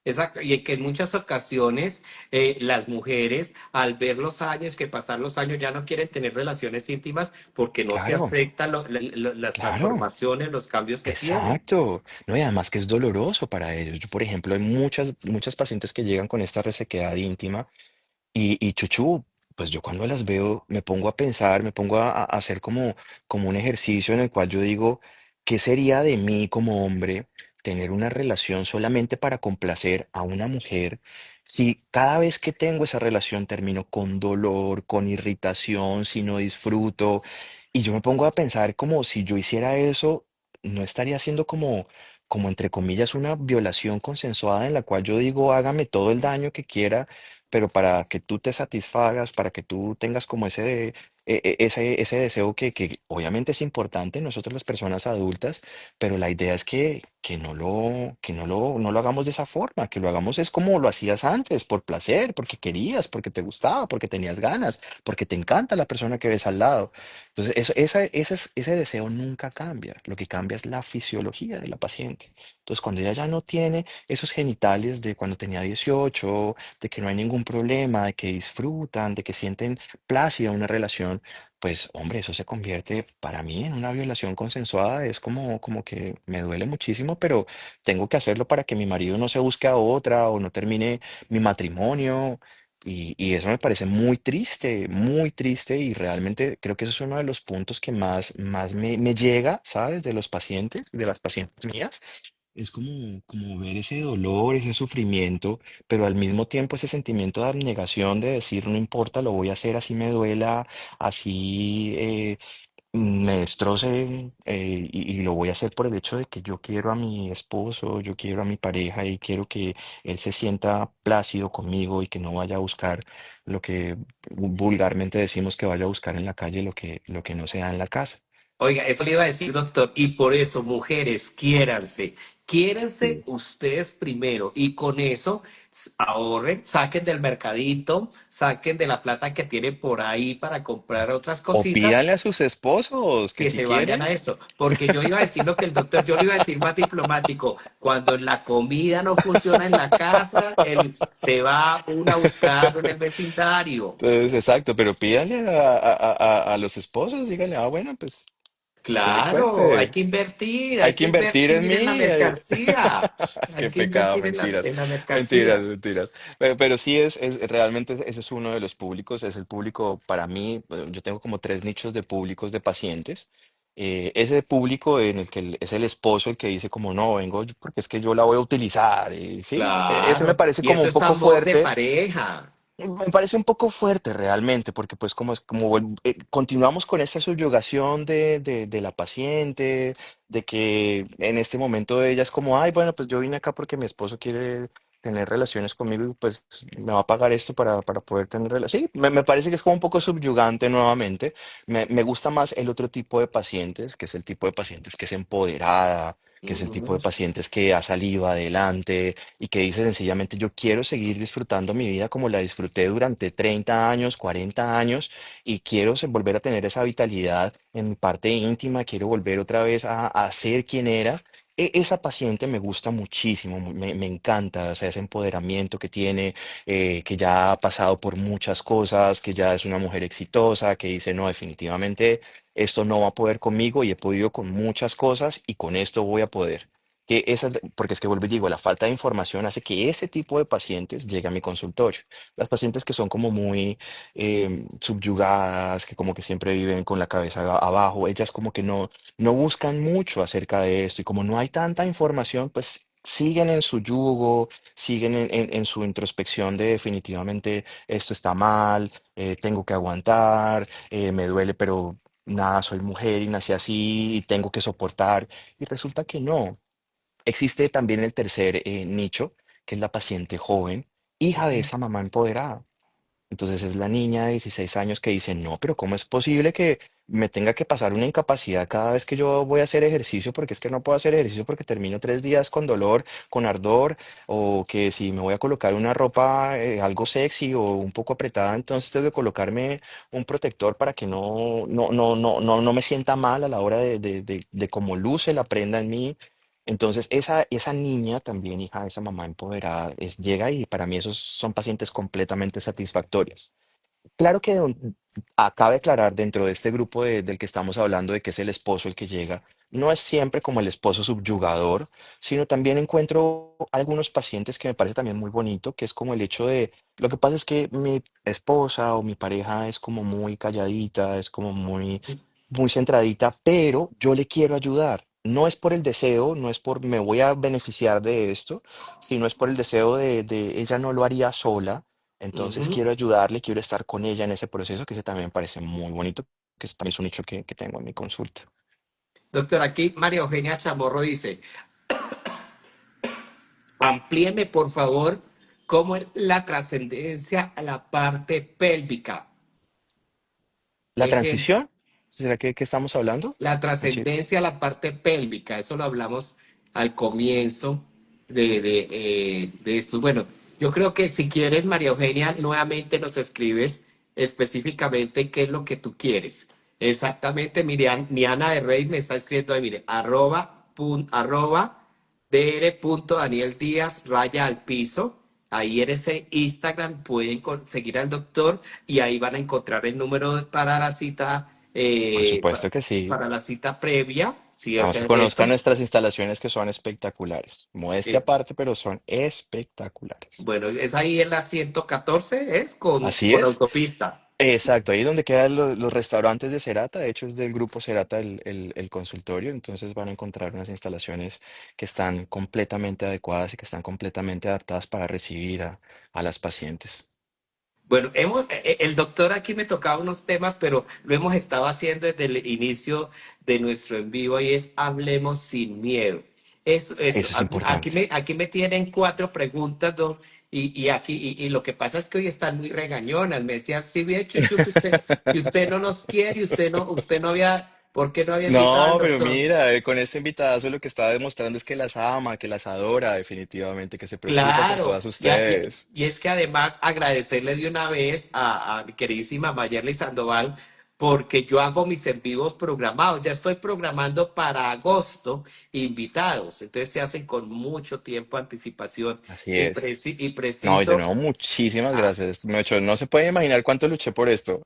Exacto, y que en muchas ocasiones las mujeres, al ver los años, que pasar los años, ya no quieren tener relaciones íntimas porque no se Claro, aceptan las claro. transformaciones, los cambios que tienen. Exacto, ¿no? Y además que es doloroso para ellos. Yo, por ejemplo, hay muchas pacientes que llegan con esta resequedad íntima. Y Chuchu, pues yo cuando las veo me pongo a pensar, me pongo a hacer como un ejercicio en el cual yo digo, ¿qué sería de mí como hombre tener una relación solamente para complacer a una mujer si cada vez que tengo esa relación termino con dolor, con irritación, si no disfruto? Y yo me pongo a pensar como si yo hiciera eso, no estaría haciendo como entre comillas una violación consensuada en la cual yo digo, hágame todo el daño que quiera, pero para que tú te satisfagas, para que tú tengas como ese deseo que obviamente es importante en nosotros las personas adultas, pero la idea es que no lo hagamos de esa forma, que lo hagamos es como lo hacías antes, por placer, porque querías, porque te gustaba, porque tenías ganas, porque te encanta la persona que ves al lado. Entonces, ese deseo nunca cambia, lo que cambia es la fisiología de la paciente. Entonces, cuando ella ya no tiene esos genitales de cuando tenía 18, de que no hay ningún problema, de que disfrutan, de que sienten plácida una relación, pues hombre, eso se convierte para mí en una violación consensuada. Es como que me duele muchísimo, pero tengo que hacerlo para que mi marido no se busque a otra o no termine mi matrimonio. Y eso me parece muy triste y realmente creo que eso es uno de los puntos que más me llega, ¿sabes? De los pacientes, de las pacientes mías. Es como ver ese dolor, ese sufrimiento, pero al mismo tiempo ese sentimiento de abnegación de decir, no importa, lo voy a hacer así me duela, así me destroce, y lo voy a hacer por el hecho de que yo quiero a mi esposo, yo quiero a mi pareja y quiero que él se sienta plácido conmigo y que no vaya a buscar lo que vulgarmente decimos que vaya a buscar en la calle, lo que no se da en la casa. Oiga, eso le iba a decir, doctor, y por eso, mujeres, quiéranse ustedes primero, y con eso ahorren, saquen del mercadito, saquen de la plata que tienen por ahí para comprar otras O cositas, pídanle a sus esposos que que si se vayan a quieren. esto. Porque yo iba a decir lo que el doctor, yo le iba a decir más diplomático, cuando en la comida no funciona en la casa, él se va uno a buscar en el vecindario. Entonces, exacto, pero pídanle a los esposos, díganle, bueno, pues que le Claro, cueste. Hay hay que que invertir en invertir en la mí. mercancía, hay Qué que pecado, invertir mentiras, en la mentiras, mercancía. mentiras. Pero sí realmente ese es uno de los públicos, es el público para mí. Yo tengo como tres nichos de públicos de pacientes. Ese público en el que es el esposo el que dice como no, vengo porque es que yo la voy a utilizar. Y sí, ese me Claro, parece y como eso un es poco amor de fuerte. pareja. Me parece un poco fuerte realmente, porque pues continuamos con esta subyugación de la paciente, de que en este momento ella es como, ay, bueno, pues yo vine acá porque mi esposo quiere tener relaciones conmigo y pues me va a pagar esto para poder tener relaciones. Sí, me parece que es como un poco subyugante nuevamente. Me gusta más el otro tipo de pacientes, que es el tipo de pacientes que es empoderada, que es el tipo Ujú. de pacientes que ha salido adelante y que dice sencillamente, yo quiero seguir disfrutando mi vida como la disfruté durante 30 años, 40 años, y quiero volver a tener esa vitalidad en mi parte íntima, quiero volver otra vez a ser quien era. Esa paciente me gusta muchísimo, me encanta, o sea, ese empoderamiento que tiene, que ya ha pasado por muchas cosas, que ya es una mujer exitosa, que dice, no, definitivamente esto no va a poder conmigo y he podido con muchas cosas y con esto voy a poder. Porque es que vuelvo y digo, la falta de información hace que ese tipo de pacientes llegue a mi consultorio. Las pacientes que son como muy subyugadas, que como que siempre viven con la cabeza abajo, ellas como que no buscan mucho acerca de esto y como no hay tanta información, pues siguen en su yugo, siguen en su introspección de definitivamente esto está mal, tengo que aguantar, me duele, pero nada, soy mujer y nací así y tengo que soportar. Y resulta que no. Existe también el tercer nicho, que es la paciente joven, hija de esa mamá empoderada. Entonces es la niña de 16 años que dice, no, pero ¿cómo es posible que me tenga que pasar una incapacidad cada vez que yo voy a hacer ejercicio? Porque es que no puedo hacer ejercicio porque termino 3 días con dolor, con ardor, o que si me voy a colocar una ropa algo sexy o un poco apretada, entonces tengo que colocarme un protector para que no me sienta mal a la hora de cómo luce la prenda en mí. Entonces, esa niña también, hija de esa mamá empoderada, llega y para mí esos son pacientes completamente satisfactorios. Claro que cabe aclarar dentro de este grupo del que estamos hablando, de que es el esposo el que llega, no es siempre como el esposo subyugador, sino también encuentro algunos pacientes que me parece también muy bonito, que es como el hecho de, lo que pasa es que mi esposa o mi pareja es como muy calladita, es como muy centradita, pero yo le quiero ayudar. no es por el deseo, no es por me voy a beneficiar de esto, sino es por el deseo de ella no lo haría sola, entonces Ujú. quiero ayudarle, quiero estar con ella en ese proceso, que ese también me parece muy bonito, que también es un hecho que tengo en mi consulta. Doctor, aquí María Eugenia Chamorro dice, amplíeme por favor cómo es la trascendencia a la parte pélvica. La Ejemplo. transición, ¿será que estamos hablando? La Conchi- trascendencia a la parte pélvica, eso lo hablamos al comienzo de esto. Bueno, yo creo que si quieres, María Eugenia, nuevamente nos escribes específicamente qué es lo que tú quieres. Exactamente, Miriam, Niana de Rey me está escribiendo ahí, mire, arroba dr. Daniel Díaz, raya al piso. Ahí en ese Instagram pueden seguir al doctor y ahí van a encontrar el número para la cita, Por supuesto que sí. para la cita previa, si Vamos que desean conozcan eso. nuestras instalaciones que son espectaculares. Modestia Eh, aparte, pero son espectaculares. bueno, es ahí en la 114, es Así con es. autopista. Exacto, ahí donde quedan los restaurantes de Cerata, de hecho es del grupo Cerata el consultorio, entonces van a encontrar unas instalaciones que están completamente adecuadas y que están completamente adaptadas para recibir a las pacientes. Bueno, el doctor aquí me tocaba unos temas, pero lo hemos estado haciendo desde el inicio de nuestro en vivo y es hablemos sin miedo. Eso, Eso es importante. aquí me tienen cuatro preguntas, don, y lo que pasa es que hoy están muy regañonas. Me decían, sí, bien, Chuchu, que usted no nos quiere, usted no había, ¿por qué no había invitado al No, pero doctor? mira, con este invitadazo lo que está demostrando es que las ama, que las adora definitivamente, que se preocupa por Claro, todas ustedes. y es que además agradecerle de una vez a mi queridísima Mayerly Sandoval, porque yo hago mis en vivos programados, ya estoy programando para agosto invitados, entonces se hacen con mucho tiempo de anticipación Así es. y No, y de preciso. nuevo, muchísimas Ah, gracias. No se puede imaginar cuánto luché por esto.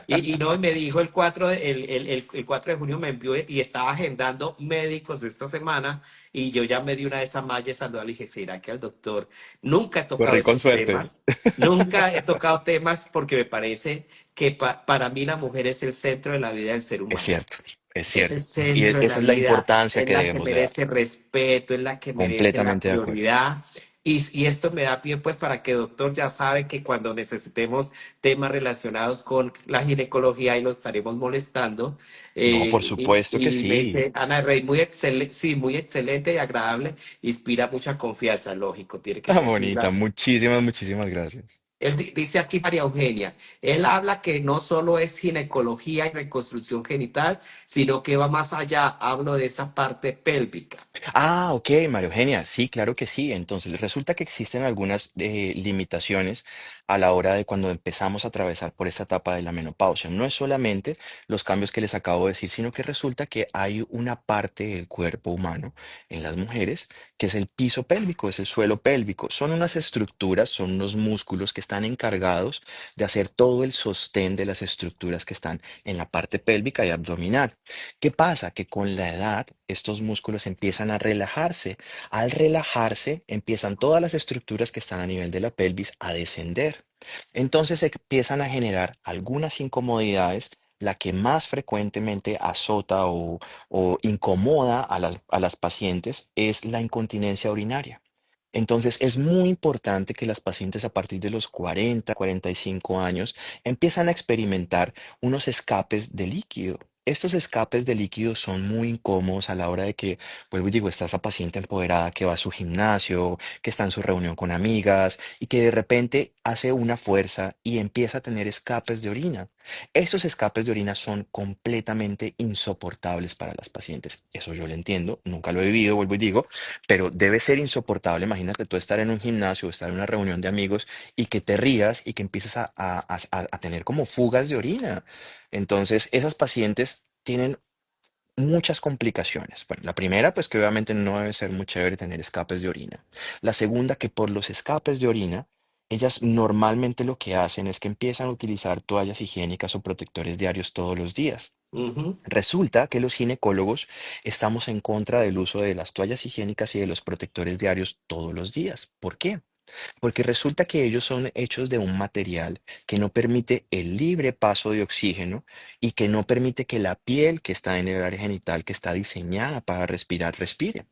y no, y me dijo el 4 de junio me envió y estaba agendando médicos esta semana y yo ya me di una de esas mallas saludable y dije, ¿será que al doctor? Nunca he tocado Corrí con estos suerte. temas, nunca he tocado temas porque me parece que para mí la mujer es el centro de la vida del ser Es humano. cierto, es Es el cierto. Y centro de la esa es la vida, importancia es que la que debemos de merece darle. respeto, es la que merece la Completamente de acuerdo. prioridad. Y esto me da pie pues para que doctor ya sabe que cuando necesitemos temas relacionados con la ginecología y lo estaremos molestando. No, por supuesto que Y me sí. dice, Ana Rey, muy excelente, sí, muy excelente y agradable, inspira mucha confianza, lógico, tiene que Tan bonita. recibirla. Muchísimas, muchísimas gracias. Dice aquí María Eugenia, él habla que no solo es ginecología y reconstrucción genital, sino que va más allá, hablo de esa parte pélvica. Ah, ok, María Eugenia, sí, claro que sí. Entonces, resulta que existen algunas limitaciones a la hora de cuando empezamos a atravesar por esta etapa de la menopausia. No es solamente los cambios que les acabo de decir, sino que resulta que hay una parte del cuerpo humano en las mujeres que es el piso pélvico, es el suelo pélvico. Son unas estructuras, son unos músculos que están encargados de hacer todo el sostén de las estructuras que están en la parte pélvica y abdominal. ¿Qué pasa? Que con la edad estos músculos empiezan a relajarse. Al relajarse, empiezan todas las estructuras que están a nivel de la pelvis a descender. Entonces se empiezan a generar algunas incomodidades. La que más frecuentemente azota o incomoda a las pacientes es la incontinencia urinaria. Entonces es muy importante que las pacientes a partir de los 40, 45 años empiezan a experimentar unos escapes de líquido. Estos escapes de líquido son muy incómodos a la hora de que, vuelvo y digo, está esa paciente empoderada que va a su gimnasio, que está en su reunión con amigas y que de repente hace una fuerza y empieza a tener escapes de orina. Estos escapes de orina son completamente insoportables para las pacientes. Eso yo lo entiendo, nunca lo he vivido, vuelvo y digo, pero debe ser insoportable. Imagínate tú estar en un gimnasio o estar en una reunión de amigos y que te rías y que empieces a tener como fugas de orina. Entonces, esas pacientes tienen muchas complicaciones. Bueno, la primera, pues que obviamente no debe ser muy chévere tener escapes de orina. La segunda, que por los escapes de orina, ellas normalmente lo que hacen es que empiezan a utilizar toallas higiénicas o protectores diarios todos los días. Ujú. Resulta que los ginecólogos estamos en contra del uso de las toallas higiénicas y de los protectores diarios todos los días. ¿Por qué? Porque resulta que ellos son hechos de un material que no permite el libre paso de oxígeno y que no permite que la piel que está en el área genital, que está diseñada para respirar, respire.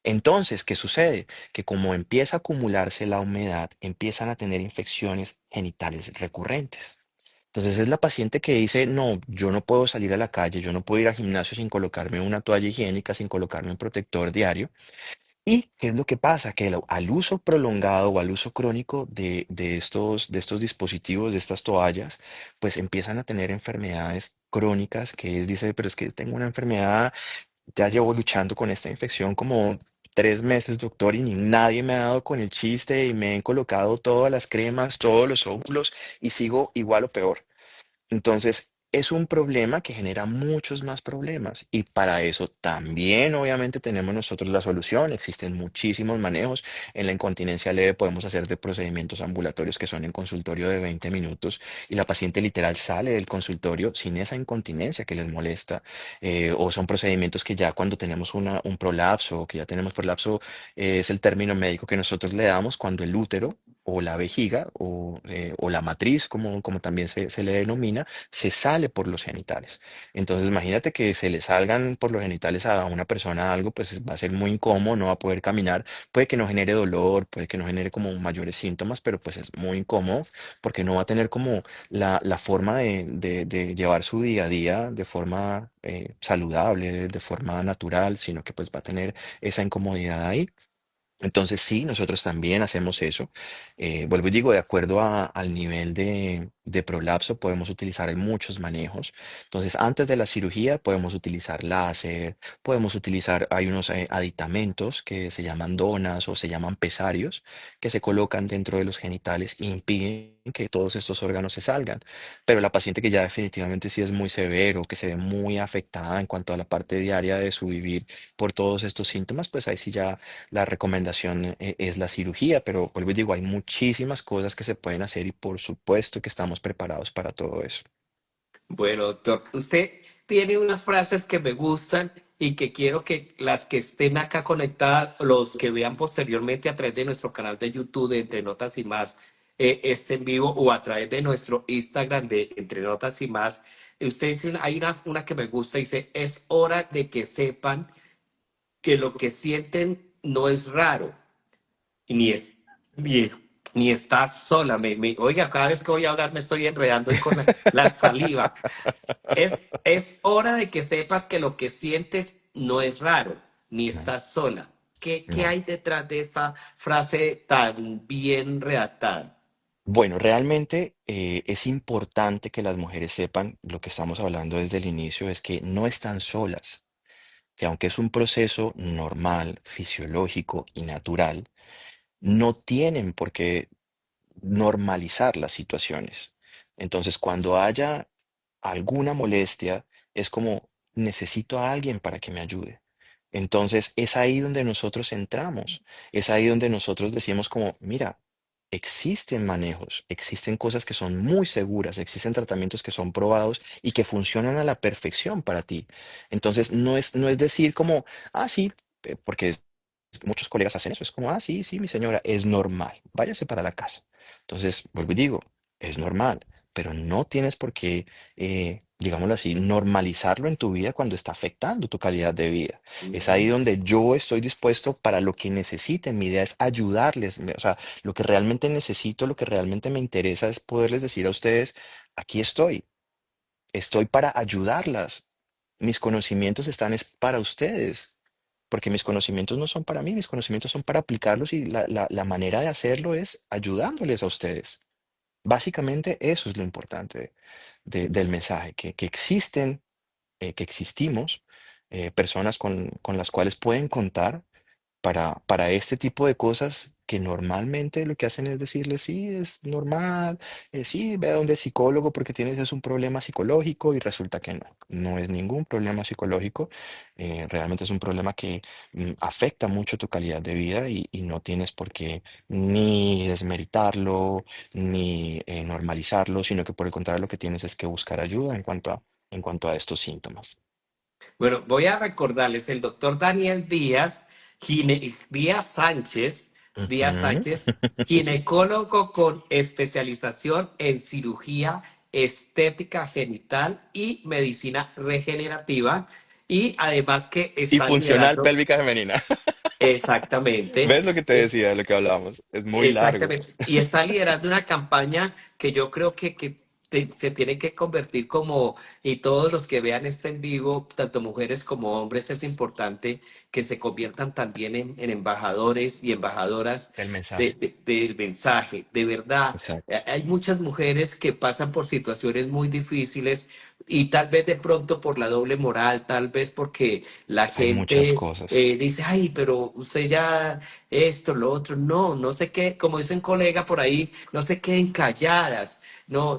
Entonces, ¿qué sucede? Que como empieza a acumularse la humedad, empiezan a tener infecciones genitales recurrentes. Entonces es la paciente que dice, no, yo no puedo salir a la calle, yo no puedo ir al gimnasio sin colocarme una toalla higiénica, sin colocarme un protector diario. ¿Y qué es lo que pasa? Que al uso prolongado o al uso crónico de estos dispositivos, de estas toallas, pues empiezan a tener enfermedades crónicas que dice, pero es que tengo una enfermedad, ya llevo luchando con esta infección como 3 meses, doctor, y ni nadie me ha dado con el chiste y me han colocado todas las cremas, todos los óvulos y sigo igual o peor. Entonces, es un problema que genera muchos más problemas y para eso también obviamente tenemos nosotros la solución. Existen muchísimos manejos. En la incontinencia leve podemos hacer de procedimientos ambulatorios que son en consultorio de 20 minutos y la paciente literal sale del consultorio sin esa incontinencia que les molesta. O son procedimientos que ya cuando tenemos un prolapso, que ya tenemos prolapso, es el término médico que nosotros le damos cuando el útero o la vejiga o la matriz, como también se le denomina, se sale por los genitales. Entonces, imagínate que se le salgan por los genitales a una persona algo, pues va a ser muy incómodo, no va a poder caminar, puede que no genere dolor, puede que no genere como mayores síntomas, pero pues es muy incómodo porque no va a tener como la forma de llevar su día a día de forma saludable, de forma natural, sino que pues va a tener esa incomodidad ahí. Entonces sí, nosotros también hacemos eso. Vuelvo y digo, de acuerdo al nivel de prolapso, podemos utilizar muchos manejos. Entonces, antes de la cirugía podemos utilizar láser, podemos utilizar, hay unos aditamentos que se llaman donas o se llaman pesarios, que se colocan dentro de los genitales e impiden que todos estos órganos se salgan. Pero la paciente que ya definitivamente sí es muy severo, que se ve muy afectada en cuanto a la parte diaria de su vivir por todos estos síntomas, pues ahí sí ya la recomendación es la cirugía, pero vuelvo y digo, hay muchísimas cosas que se pueden hacer y por supuesto que estamos preparados para todo eso. Bueno, doctor, usted tiene unas frases que me gustan y que quiero que las que estén acá conectadas, los que vean posteriormente a través de nuestro canal de YouTube de Entre Notas y Más, esté en vivo o a través de nuestro Instagram de Entre Notas y Más. Usted dice, hay una que me gusta, dice, es hora de que sepan que lo que sienten no es raro, y ni, ni estás sola. Oiga, cada vez que voy a hablar me estoy enredando y con la saliva. Es hora de que sepas que lo que sientes no es raro, ni No, estás sola. ¿Qué no. hay detrás de esta frase tan bien redactada? Bueno, realmente es importante que las mujeres sepan lo que estamos hablando desde el inicio, es que no están solas, que aunque es un proceso normal, fisiológico y natural, no tienen por qué normalizar las situaciones. Entonces, cuando haya alguna molestia, es como necesito a alguien para que me ayude. Entonces, es ahí donde nosotros entramos, es ahí donde nosotros decimos como, mira, existen manejos, existen cosas que son muy seguras, existen tratamientos que son probados y que funcionan a la perfección para ti. Entonces, no es decir como, ah, sí, porque muchos colegas hacen eso, es como, ah, sí, sí, mi señora, es normal, váyase para la casa. Entonces, vuelvo y digo, es normal, pero no tienes por qué, digámoslo así, normalizarlo en tu vida cuando está afectando tu calidad de vida. Es ahí Ujú. donde yo estoy dispuesto para lo que necesiten. Mi idea es ayudarles. O sea, lo que realmente necesito, lo que realmente me interesa es poderles decir a ustedes, aquí estoy para ayudarlas. Mis conocimientos están es para ustedes porque mis conocimientos no son para mí, mis conocimientos son para aplicarlos y la manera de hacerlo es ayudándoles a ustedes. Básicamente eso es lo importante del mensaje, que existen, que existimos, personas con las cuales pueden contar para este tipo de cosas que normalmente lo que hacen es decirle, sí, es normal, sí, ve a donde el psicólogo porque tienes es un problema psicológico y resulta que no es ningún problema psicológico, realmente es un problema que afecta mucho tu calidad de vida y no tienes por qué ni desmeritarlo, ni normalizarlo, sino que por el contrario lo que tienes es que buscar ayuda en cuanto a estos síntomas. Bueno, voy a recordarles, el doctor Daniel Díaz, Díaz Sánchez, Díaz Ujú. Sánchez, ginecólogo con especialización en cirugía estética genital y medicina regenerativa, y además que Y está funcional liderando pélvica femenina. exactamente. ¿Ves lo que te decía de lo que hablábamos? Es muy largo. Exactamente. Y está liderando una campaña que yo creo que se tiene que convertir como, y todos los que vean este en vivo, tanto mujeres como hombres, es importante que se conviertan también en embajadores y embajadoras El mensaje. del mensaje. De verdad, Exacto. hay muchas mujeres que pasan por situaciones muy difíciles y tal vez de pronto por la doble moral, tal vez porque la Hay muchas gente cosas. dice, ay, pero usted ya esto, lo otro, no, no sé qué, como dicen colega por ahí, no se queden calladas, no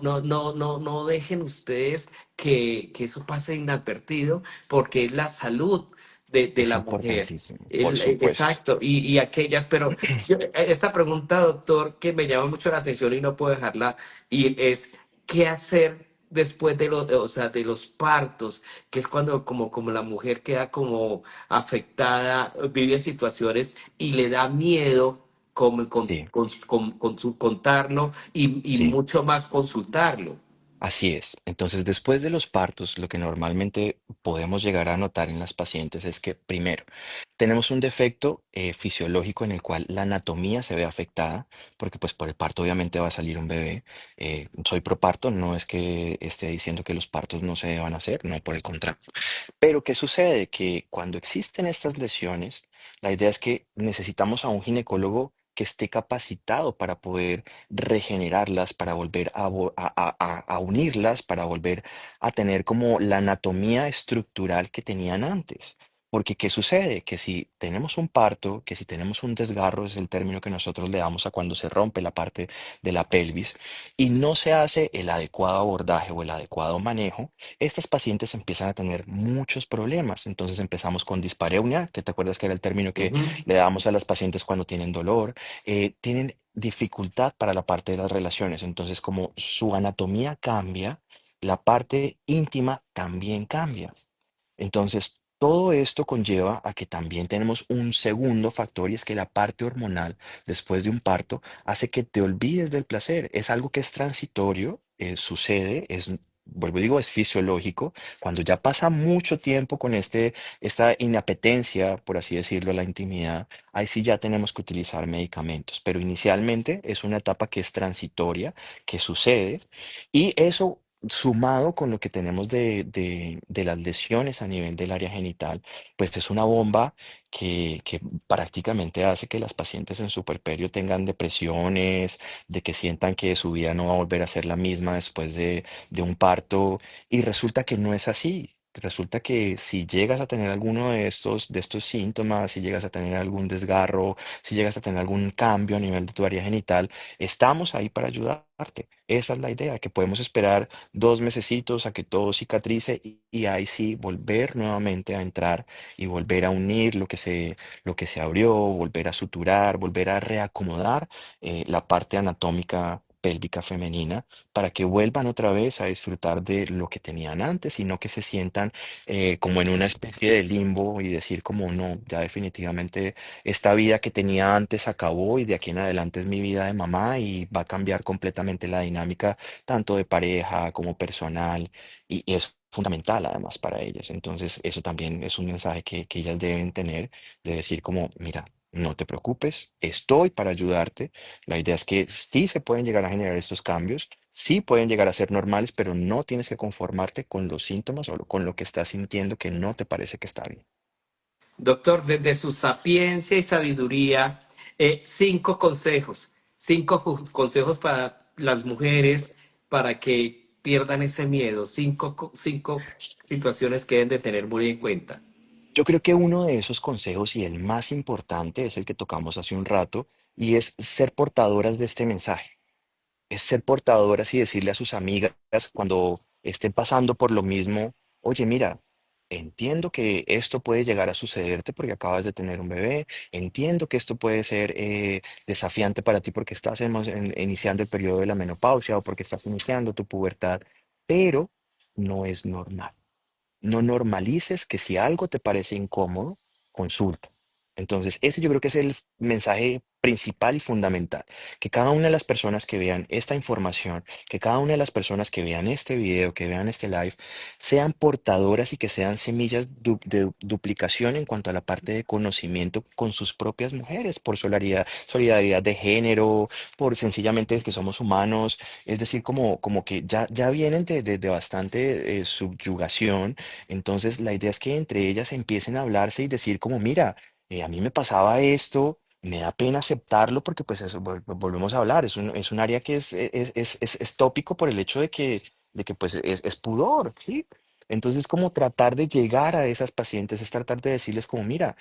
dejen ustedes que eso pase inadvertido, porque es la salud de Es la mujer. importantísimo, por supuesto. Exacto, y aquellas, pero esta pregunta, doctor, que me llama mucho la atención y no puedo dejarla, y es, ¿qué hacer después de los, o sea, de los partos? Que es cuando como la mujer queda como afectada, vive situaciones y le da miedo como Sí, contarlo y sí. mucho más consultarlo. Así es. Entonces, después de los partos, lo que normalmente podemos llegar a notar en las pacientes es que, primero, tenemos un defecto fisiológico en el cual la anatomía se ve afectada, porque pues por el parto obviamente va a salir un bebé. Soy pro parto, no es que esté diciendo que los partos no se van a hacer, no, por el contrario. Pero ¿qué sucede? Que cuando existen estas lesiones, la idea es que necesitamos a un ginecólogo que esté capacitado para poder regenerarlas, para volver a unirlas, para volver a tener como la anatomía estructural que tenían antes. Porque ¿qué sucede? Que si tenemos un parto, que si tenemos un desgarro, es el término que nosotros le damos a cuando se rompe la parte de la pelvis, y no se hace el adecuado abordaje o el adecuado manejo, estas pacientes empiezan a tener muchos problemas. Entonces empezamos con dispareunia, que te acuerdas que era el término que Ujú. le damos a las pacientes cuando tienen dolor. Tienen dificultad para la parte de las relaciones. Entonces, como su anatomía cambia, la parte íntima también cambia. Entonces, todo esto conlleva a que también tenemos un segundo factor, y es que la parte hormonal después de un parto hace que te olvides del placer. Es algo que es transitorio, sucede, vuelvo y digo, es fisiológico. Cuando ya pasa mucho tiempo con esta inapetencia, por así decirlo, a la intimidad, ahí sí ya tenemos que utilizar medicamentos. Pero inicialmente es una etapa que es transitoria, que sucede, y eso sumado con lo que tenemos de las lesiones a nivel del área genital, pues es una bomba que prácticamente hace que las pacientes en su puerperio tengan depresiones, de que sientan que su vida no va a volver a ser la misma después de un parto, y resulta que no es así. Resulta que si llegas a tener alguno de estos síntomas, si llegas a tener algún desgarro, si llegas a tener algún cambio a nivel de tu área genital, estamos ahí para ayudarte. Esa es la idea, que podemos esperar 2 mesecitos a que todo cicatrice, y ahí sí volver nuevamente a entrar y volver a unir lo que se abrió, volver a suturar, volver a reacomodar la parte anatómica pélvica femenina, para que vuelvan otra vez a disfrutar de lo que tenían antes y no que se sientan como en una especie de limbo y decir como no, ya definitivamente esta vida que tenía antes acabó y de aquí en adelante es mi vida de mamá, y va a cambiar completamente la dinámica tanto de pareja como personal, y es fundamental además para ellas. Entonces, eso también es un mensaje que ellas deben tener, de decir como, mira, no te preocupes, estoy para ayudarte. La idea es que sí se pueden llegar a generar estos cambios, sí pueden llegar a ser normales, pero no tienes que conformarte con los síntomas o con lo que estás sintiendo que no te parece que está bien. Doctor, desde su sapiencia y sabiduría, cinco consejos, consejos para las mujeres para que pierdan ese miedo, cinco situaciones que deben de tener muy en cuenta. Yo creo que uno de esos consejos y el más importante es el que tocamos hace un rato, y es ser portadoras de este mensaje. Es ser portadoras y decirle a sus amigas cuando estén pasando por lo mismo: oye, mira, entiendo que esto puede llegar a sucederte porque acabas de tener un bebé, entiendo que esto puede ser desafiante para ti porque estás iniciando el periodo de la menopausia o porque estás iniciando tu pubertad, pero no es normal. No normalices que si algo te parece incómodo, consulta. Entonces, ese yo creo que es el mensaje principal y fundamental, que cada una de las personas que vean esta información, que cada una de las personas que vean este video, que vean este live, sean portadoras y que sean semillas de duplicación en cuanto a la parte de conocimiento con sus propias mujeres, por solidaridad de género, por sencillamente que somos humanos, es decir, como que ya vienen de bastante subyugación, entonces la idea es que entre ellas empiecen a hablarse y decir como, mira, a mí me pasaba esto. Me da pena aceptarlo porque pues eso, volvemos a hablar, es un área que es tópico por el hecho de que pues es pudor, ¿sí? Entonces como tratar de llegar a esas pacientes, es tratar de decirles como, mira,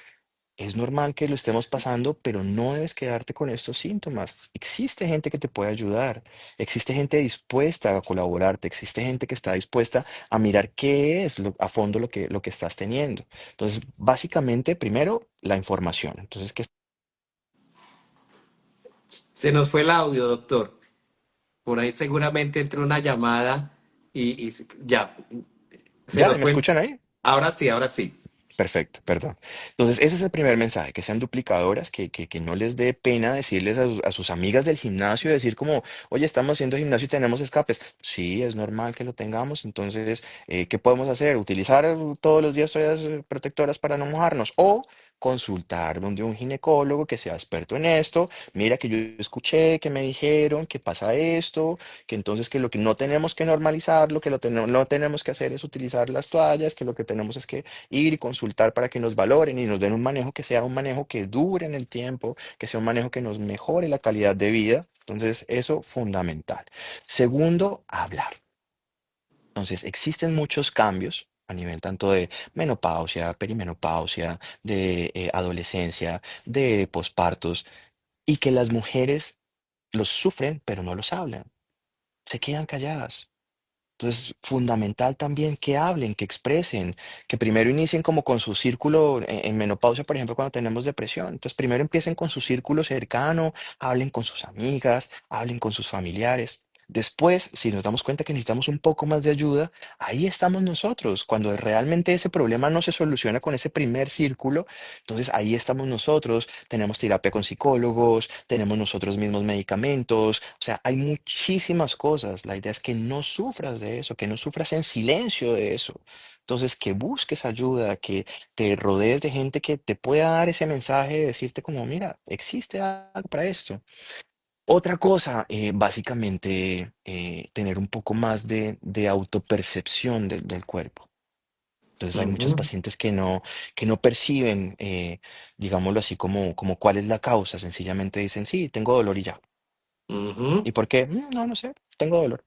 es normal que lo estemos pasando, pero no debes quedarte con estos síntomas. Existe gente que te puede ayudar, existe gente dispuesta a colaborarte, existe gente que está dispuesta a mirar qué es a fondo lo que estás teniendo. Entonces, básicamente, primero, la información. Entonces, que Se nos fue el audio, doctor. Por ahí seguramente entró una llamada ya, se ¿ya nos me fue. escuchan ahí? Ahora sí, ahora sí. Perfecto, perdón. Entonces, ese es el primer mensaje, que sean duplicadoras, que no les dé pena decirles a sus amigas del gimnasio, decir como, oye, estamos haciendo gimnasio y tenemos escapes. Sí, es normal que lo tengamos, entonces, ¿qué podemos hacer? Utilizar todos los días toallas protectoras para no mojarnos o consultar donde un ginecólogo que sea experto en esto. Mira que yo escuché, que me dijeron que pasa esto, que entonces que lo que no tenemos que normalizar, lo que no tenemos que hacer es utilizar las toallas, que lo que tenemos es que ir y consultar para que nos valoren y nos den un manejo que sea un manejo que dure en el tiempo, que sea un manejo que nos mejore la calidad de vida. Entonces, eso fundamental. Segundo, hablar. Entonces, existen muchos cambios a nivel tanto de menopausia, perimenopausia, de adolescencia, de pospartos, y que las mujeres los sufren, pero no los hablan, se quedan calladas. Entonces, fundamental también que hablen, que expresen, que primero inicien como con su círculo en menopausia, por ejemplo, cuando tenemos depresión. Entonces, primero empiecen con su círculo cercano, hablen con sus amigas, hablen con sus familiares. Después, si nos damos cuenta que necesitamos un poco más de ayuda, ahí estamos nosotros. Cuando realmente ese problema no se soluciona con ese primer círculo, entonces ahí estamos nosotros. Tenemos terapia con psicólogos, tenemos nosotros mismos medicamentos, o sea, hay muchísimas cosas. La idea es que no sufras de eso, que no sufras en silencio de eso. Entonces, que busques ayuda, que te rodees de gente que te pueda dar ese mensaje de decirte como, mira, existe algo para esto. Otra cosa, básicamente, tener un poco más de autopercepción del cuerpo. Entonces hay muchas Ujú, pacientes que no perciben, digámoslo así, como cuál es la causa. Sencillamente dicen, sí, tengo dolor y ya. ujú. ¿Y por qué? No, no sé, tengo dolor.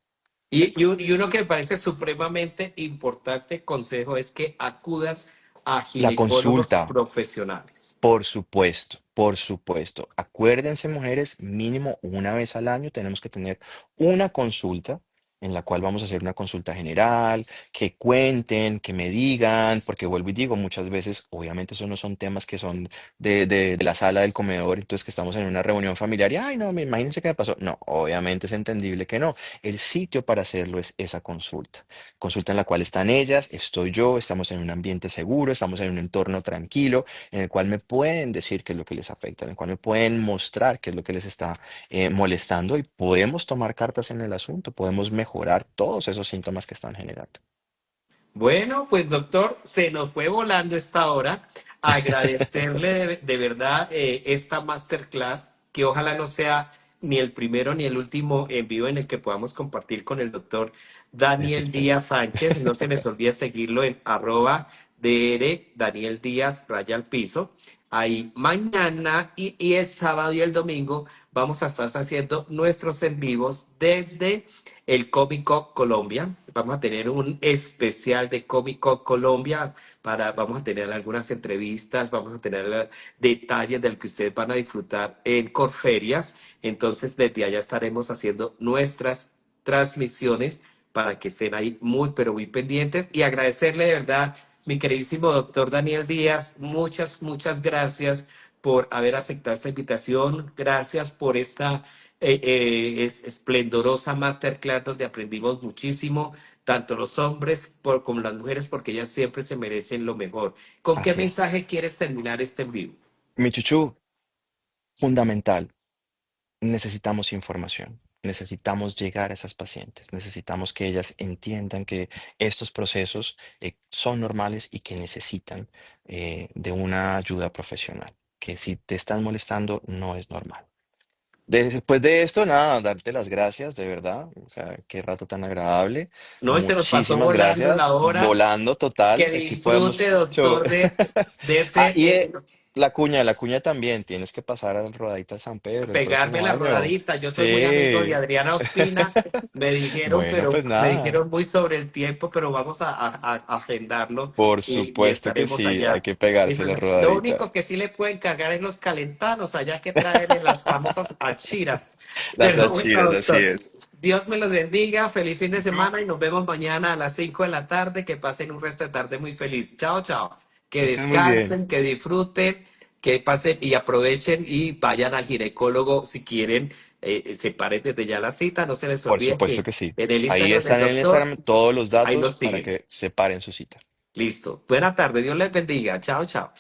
Y uno que me parece supremamente importante consejo es que acudan a La ginecólogos consulta. profesionales. Por supuesto, por supuesto. Acuérdense, mujeres, mínimo una vez al año tenemos que tener una consulta en la cual vamos a hacer una consulta general, que cuenten, que me digan, porque vuelvo y digo, muchas veces, obviamente, esos no son temas que son de la sala del comedor, entonces que estamos en una reunión familiar y, ay, no, imagínense qué me pasó. No, obviamente es entendible que no. El sitio para hacerlo es esa consulta. Consulta en la cual están ellas, estoy yo, estamos en un ambiente seguro, estamos en un entorno tranquilo en el cual me pueden decir qué es lo que les afecta, en el cual me pueden mostrar qué es lo que les está molestando y podemos tomar cartas en el asunto, podemos mejorar todos esos síntomas que están generando. Bueno, pues doctor, se nos fue volando esta hora. Agradecerle de verdad esta masterclass, que ojalá no sea ni el primero ni el último en vivo en el que podamos compartir con el doctor Eso Daniel espero. Díaz Sánchez. No se les olvide seguirlo en @dr Daniel Díaz raya al piso. Ahí mañana y el sábado y el domingo vamos a estar haciendo nuestros en vivos desde el Comic Con Colombia. Vamos a tener un especial de Comic Con Colombia vamos a tener algunas entrevistas, vamos a tener detalles del que ustedes van a disfrutar en Corferias. Entonces, desde allá estaremos haciendo nuestras transmisiones para que estén ahí muy, pero muy pendientes y agradecerle de verdad, mi queridísimo doctor Daniel Díaz, muchas, muchas gracias por haber aceptado esta invitación, gracias por esta esplendorosa masterclass donde aprendimos muchísimo, tanto los hombres como las mujeres, porque ellas siempre se merecen lo mejor. ¿Con qué Así es. mensaje quieres terminar este en vivo? Mi chuchu, Fundamental. Necesitamos información, necesitamos llegar a esas pacientes, necesitamos que ellas entiendan que estos procesos son normales y que necesitan de una ayuda profesional, que si te están molestando no es normal. Después de esto, nada, darte las gracias, de verdad, o sea, qué rato tan agradable, No, y se nos pasó muchísimas volando la gracias, hora. volando Que total, aquí disfrute, podemos... doctor, de Ah, ese, y la cuña también, tienes que pasar al Rodadita de San Pedro el pegarme próximo la año. rodadita. Yo soy muy amigo de Sí. Adriana Ospina. Me dijeron, Bueno, pero pues me nada, dijeron muy sobre el tiempo, pero vamos a agendarlo por y supuesto que estaremos sí, hay allá. que pegarse la Disfruta. Lo rodadita. único que sí le pueden cargar es los calentanos, allá que traen en las famosas achiras. Las Pero bueno, achiras, así doctor, es. Dios me los bendiga. Feliz fin de semana y nos vemos mañana a las 5 de la tarde. Que pasen un resto de tarde muy feliz. Chao, chao. Que Que estés muy bien. descansen, que disfruten, que pasen y aprovechen y vayan al ginecólogo si quieren. Separen desde ya la cita. No se les Por olvide supuesto que que sí. en el Ahí Instagram del están en el doctor, Instagram todos los ahí lo datos para siguen. que separen su cita. Listo. Buena tarde. Dios les bendiga. Chao, chao.